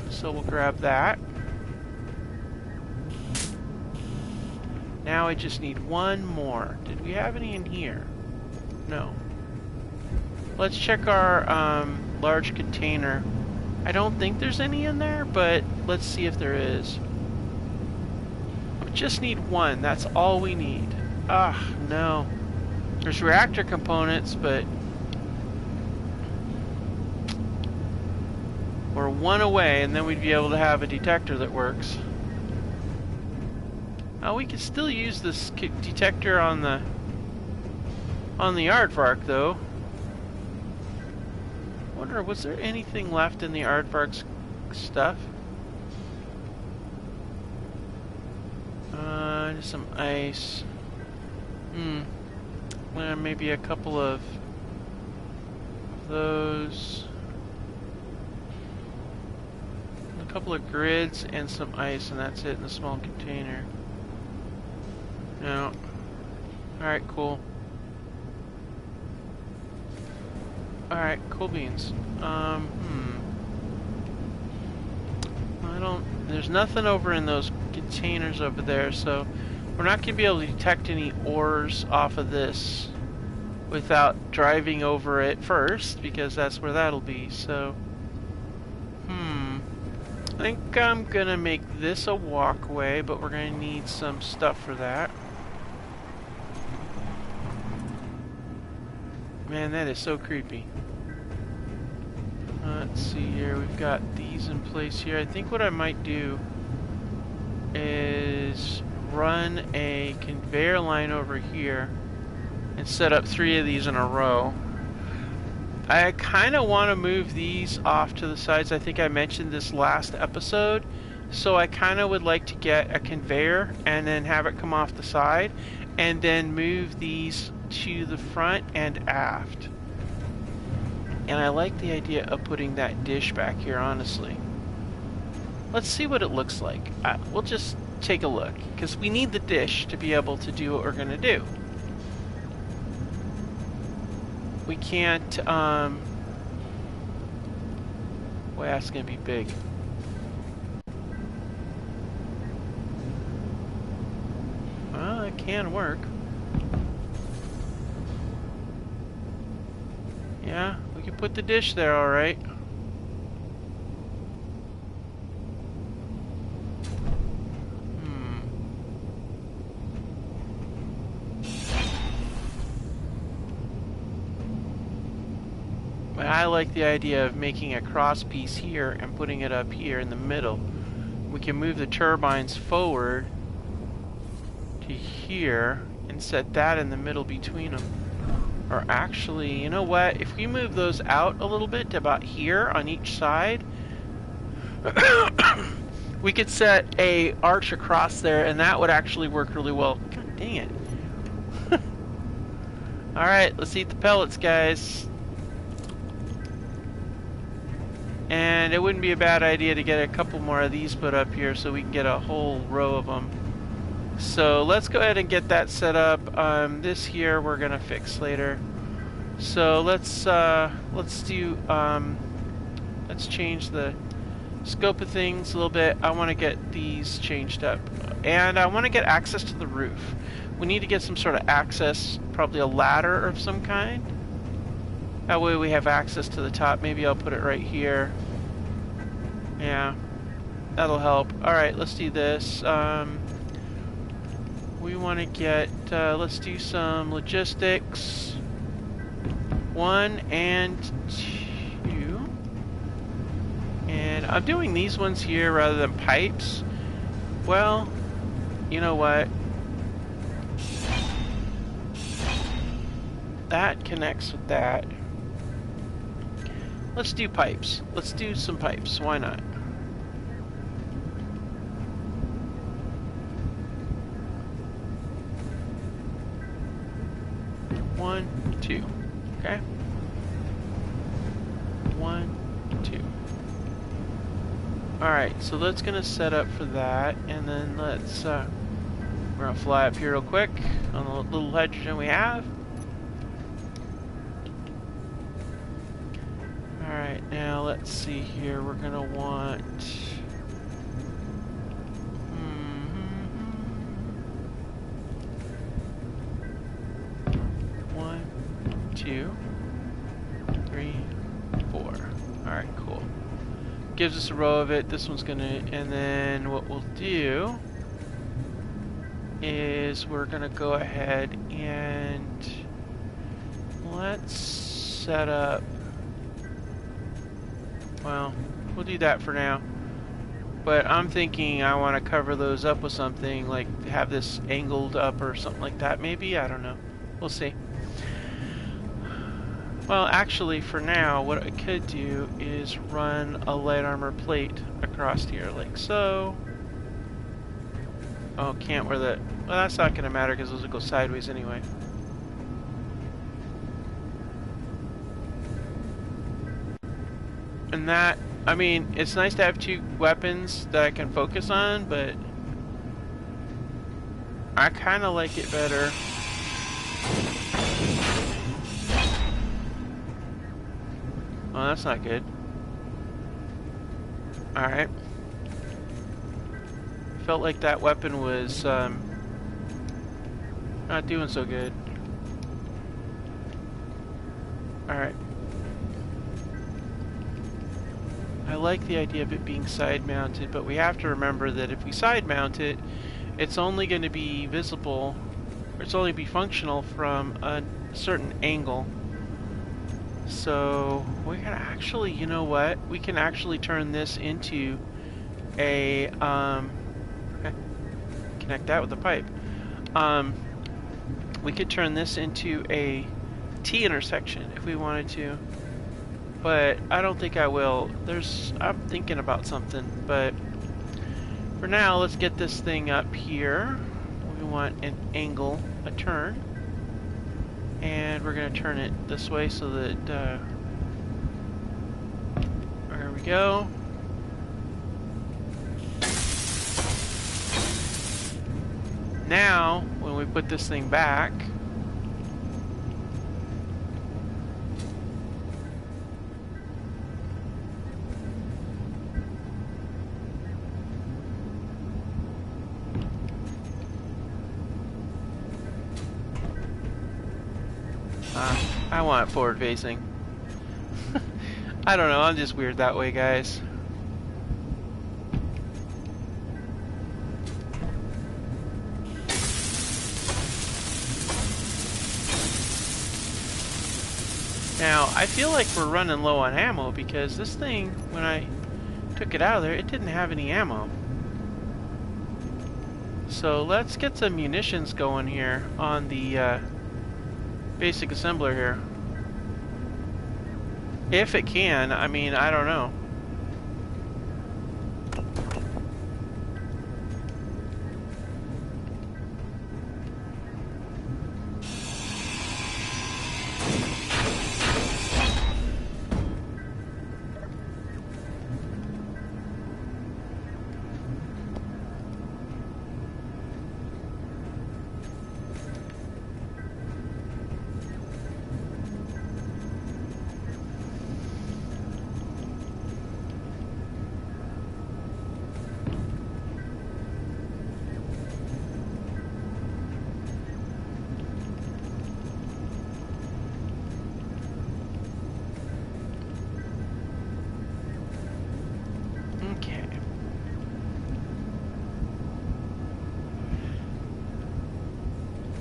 so we'll grab that. Now I just need one more. Did we have any in here? No. Let's check our large container. I don't think there's any in there, but let's see if there is. We just need one. That's all we need. Ah, no. There's reactor components, but we're one away, and then we'd be able to have a detector that works. Oh, we could still use this detector on the aardvark, though. Wonder, was there anything left in the aardvark's stuff? Just some ice. Maybe a couple of those. A couple of grids and some ice, and that's it in the small container. No. Alright, cool. Alright, cool beans. There's nothing over in those containers over there, so we're not going to be able to detect any ores off of this without driving over it first, because that's where that'll be, so... I think I'm going to make this a walkway, but we're going to need some stuff for that. Man, that is so creepy. Let's see here, we've got these in place here. I think what I might do is run a conveyor line over here and set up 3 of these in a row. I kind of want to move these off to the sides. I think I mentioned this last episode. So I kind of would like to get a conveyor and then have it come off the side, and then move these to the front and aft. And I like the idea of putting that dish back here, honestly. Let's see what it looks like. We'll just take a look, because we need the dish to be able to do what we're going to do. We can't, well, that's going to be big. Well, it can work. Yeah, we can put the dish there, alright. of like the idea of making a cross piece here and putting it up here in the middle. We can move the turbines forward to here and set that in the middle between them. Or actually, you know what? If we move those out a little bit to about here on each side, we could set a arch across there, and that would actually work really well. God dang it. Alright, let's eat the pellets, guys. And it wouldn't be a bad idea to get a couple more of these put up here so we can get a whole row of them. So let's go ahead and get that set up. This here we're gonna fix later. So let's change the scope of things a little bit. I want to get these changed up, and I want to get access to the roof. We need to get some sort of access, probably a ladder of some kind. That way we have access to the top. Maybe I'll put it right here. Yeah, that'll help. Alright, let's do this. We want to get, let's do some logistics. 1 and 2. And I'm doing these ones here rather than pipes. Well, you know what? That connects with that. Let's do pipes. Let's do some pipes. Why not? One, two. Okay. 1, 2. Alright, so that's gonna set up for that, and then let's we're gonna fly up here real quick on the little hydrogen we have. Alright, now let's see here. We're gonna want 1, 2, 3, 4. Alright, cool. Gives us a row of it. This one's gonna, and then what we'll do is we're gonna go ahead and let's set up, well, we'll do that for now. But I'm thinking I want to cover those up with something, like have this angled up or something like that maybe. I don't know. We'll see. Well, actually, for now, what I could do is run a light armor plate across here, like so. Oh, can't wear that. Well, that's not going to matter because those will go sideways anyway. And that, I mean, it's nice to have 2 weapons that I can focus on, but I kind of like it better. Oh, that's not good. Alright. Felt like that weapon was not doing so good. Alright. I like the idea of it being side mounted, but we have to remember that if we side mount it, it's only going to be visible, or it's only be functional from a certain angle. So we're gonna actually, you know what? We can actually turn this into a connect that with the pipe. We could turn this into a T intersection if we wanted to, but I don't think I will. I'm thinking about something, but for now, let's get this thing up here. We want an angle, a turn. And we're going to turn it this way so that, there we go. Now, when we put this thing back, I want it forward facing. I don't know, I'm just weird that way, guys. Now, I feel like we're running low on ammo because this thing, when I took it out of there, it didn't have any ammo. So let's get some munitions going here on the basic assembler here. If it can, I mean, I don't know.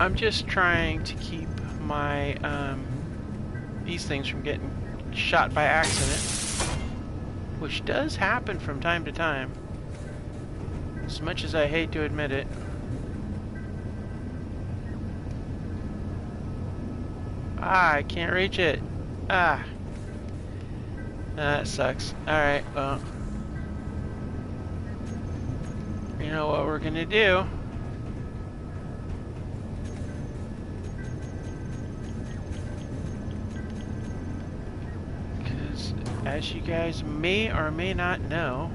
I'm just trying to keep my these things from getting shot by accident, which does happen from time to time, as much as I hate to admit it. Ah, I can't reach it. Ah, that sucks. Alright, well, you know what we're gonna do. As you guys may or may not know,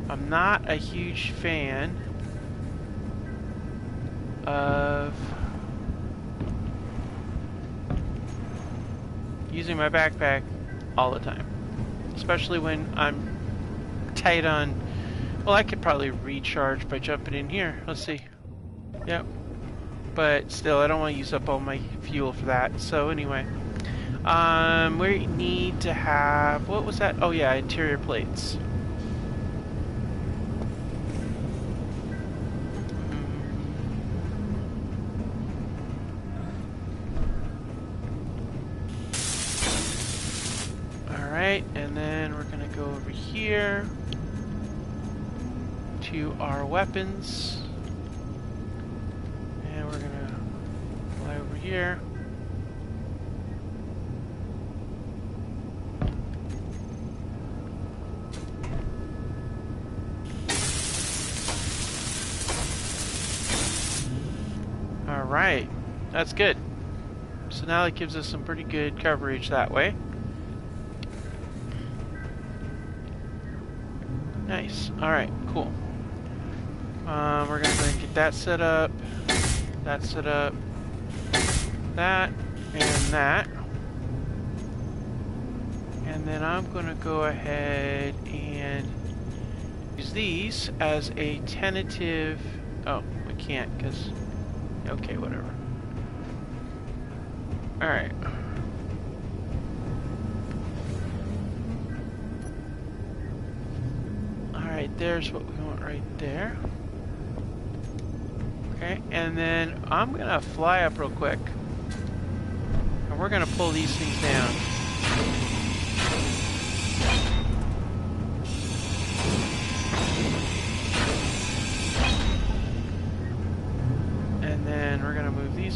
I'm not a huge fan of using my backpack all the time. Especially when I'm tight on... Well, I could probably recharge by jumping in here. Let's see. Yep. But still, I don't want to use up all my fuel for that. So anyway... we need to have, what was that? Oh yeah, interior plates. Alright, and then we're gonna go over here to our weapons. And we're gonna fly over here. Alright, that's good. So now that gives us some pretty good coverage that way. Nice. Alright, cool. We're going to get that set up, that, and that. And then I'm going to go ahead and use these as a tentative... Oh, we can't because... Okay, whatever. Alright. Alright, there's what we want right there. Okay, and then I'm gonna fly up real quick. And we're gonna pull these things down.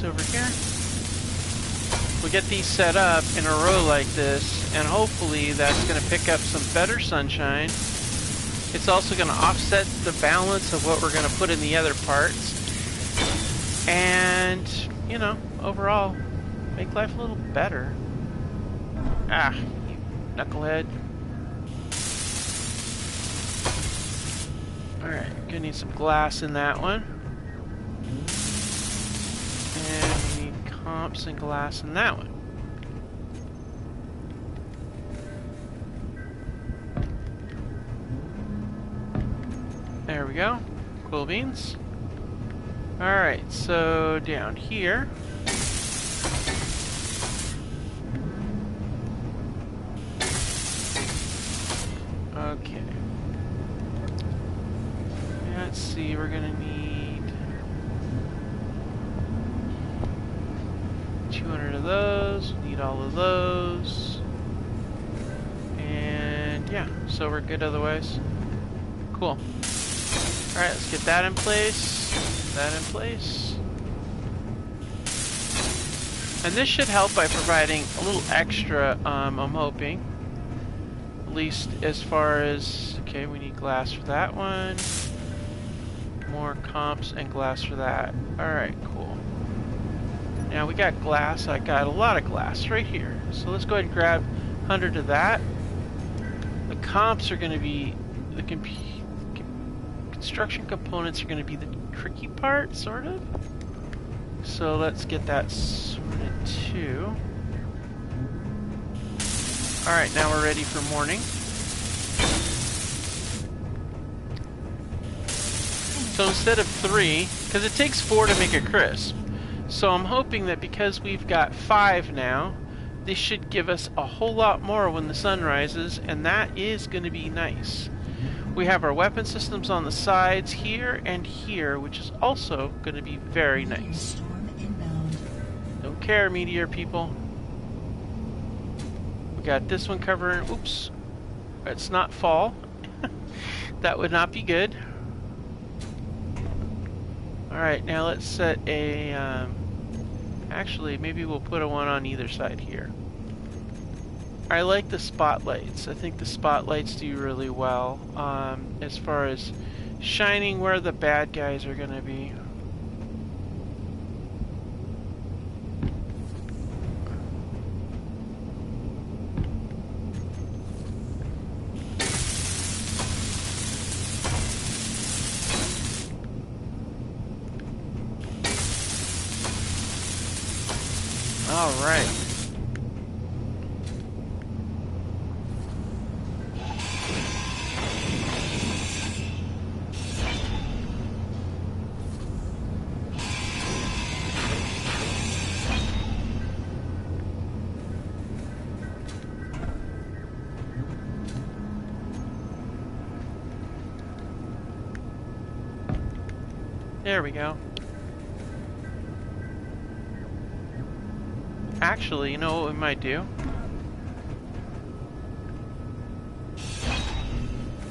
Over here. We'll get these set up in a row like this, and hopefully that's going to pick up some better sunshine. It's also going to offset the balance of what we're going to put in the other parts, and, you know, overall, make life a little better. Ah, you knucklehead. Alright, gonna need some glass in that one. And we need comps and glass in that one. There we go. Cool beans. Alright, so down here. Okay. Let's see, we're gonna need 200 of those. Need all of those. And yeah, so we're good otherwise. Cool. Alright, let's get that in place. That in place. And this should help by providing a little extra, I'm hoping. At least as far as... Okay, we need glass for that one. More comps and glass for that. Alright, cool. Now we got glass. I got a lot of glass right here. So let's go ahead and grab 100 of that. The comps are going to be... The construction components are going to be the tricky part, sort of. So let's get that sorted too. Alright, now we're ready for morning. So instead of 3, because it takes 4 to make a crisp. So I'm hoping that because we've got 5 now, this should give us a whole lot more when the sun rises, and that is going to be nice. We have our weapon systems on the sides here and here, which is also going to be very nice. Don't care, meteor people. We got this one covering... Oops. It's not fall. That would not be good. Alright, now let's set a... actually, maybe we'll put a one on either side here. I like the spotlights. I think the spotlights do really well as far as shining where the bad guys are going to be. All right. There we go. Actually, you know what we might do? I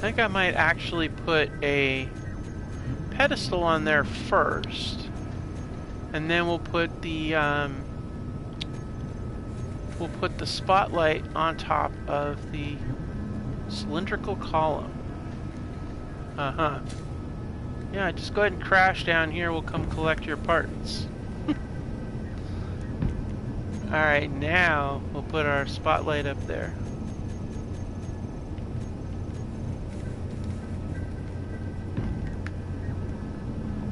think I might actually put a pedestal on there first, and then we'll put the spotlight on top of the cylindrical column. Yeah, just go ahead and crash down here. We'll come collect your parts. Alright, now we'll put our spotlight up there.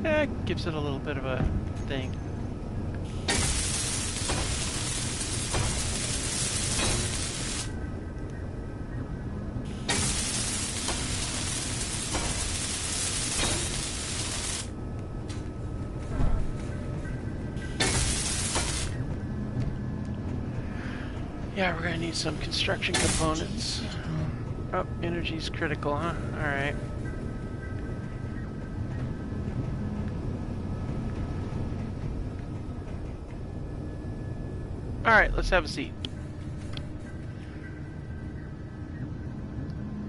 Yeah, it gives it a little bit of a thing. Yeah, we're gonna need some construction components. Oh, energy's critical, huh? Alright. Alright, let's have a seat.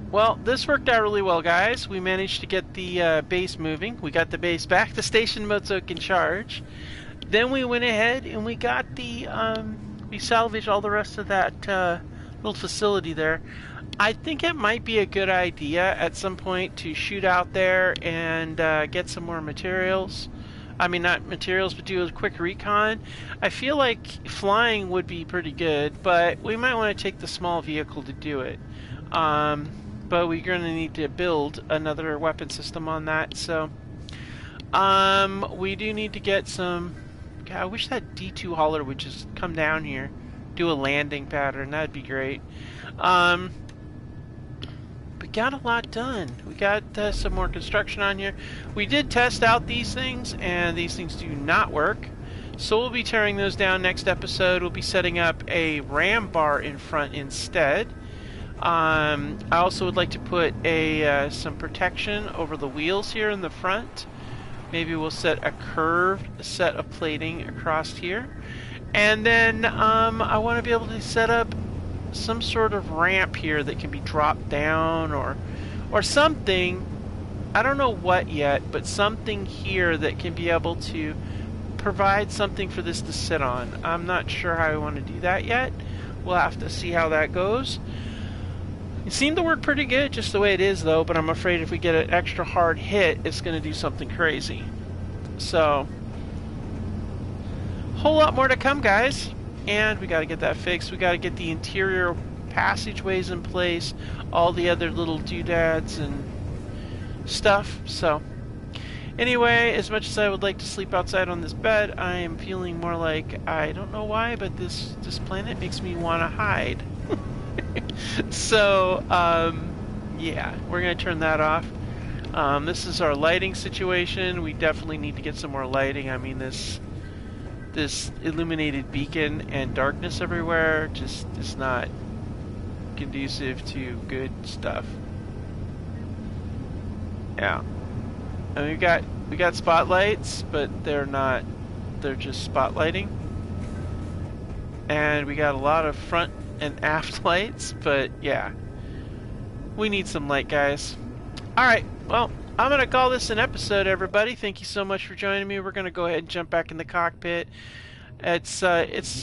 Well, this worked out really well, guys. We managed to get the base moving. We got the base back to station mode so it can charge. Then we went ahead and we got the... we salvaged all the rest of that little facility there. I think it might be a good idea at some point to shoot out there and get some more materials. I mean, not materials, but do a quick recon. I feel like flying would be pretty good, but we might want to take the small vehicle to do it. But we're going to need to build another weapon system on that, so... we do need to get some... God, I wish that D2 hauler would just come down here, do a landing pattern. That'd be great. We got a lot done. We got some more construction on here. We did test out these things, and these things do not work. So we'll be tearing those down next episode. We'll be setting up a ram bar in front instead. I also would like to put some protection over the wheels here in the front. Maybe we'll set a curved set of plating across here. And then I want to be able to set up some sort of ramp here that can be dropped down or something. I don't know what yet, but something here that can be able to provide something for this to sit on. I'm not sure how I want to do that yet. We'll have to see how that goes. It seemed to work pretty good just the way it is though, but I'm afraid if we get an extra hard hit, it's going to do something crazy. So, whole lot more to come, guys. And we got to get that fixed. We got to get the interior passageways in place, all the other little doodads and stuff. So, anyway, as much as I would like to sleep outside on this bed, I am feeling more like, I don't know why, but this planet makes me want to hide. So, yeah, we're going to turn that off. This is our lighting situation. We definitely need to get some more lighting. I mean, this illuminated beacon and darkness everywhere just is not conducive to good stuff. Yeah. And we got spotlights, but they're just spotlighting. And we got a lot of front and aft lights, but yeah. We need some light, guys. Alright, well, I'm going to call this an episode, everybody. Thank you so much for joining me. We're going to go ahead and jump back in the cockpit. It's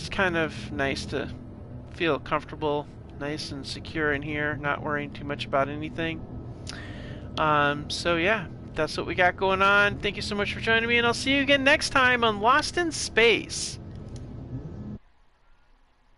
kind of nice to feel comfortable, nice and secure in here, not worrying too much about anything. So yeah, that's what we got going on. Thank you so much for joining me, and I'll see you again next time on Lost in Space.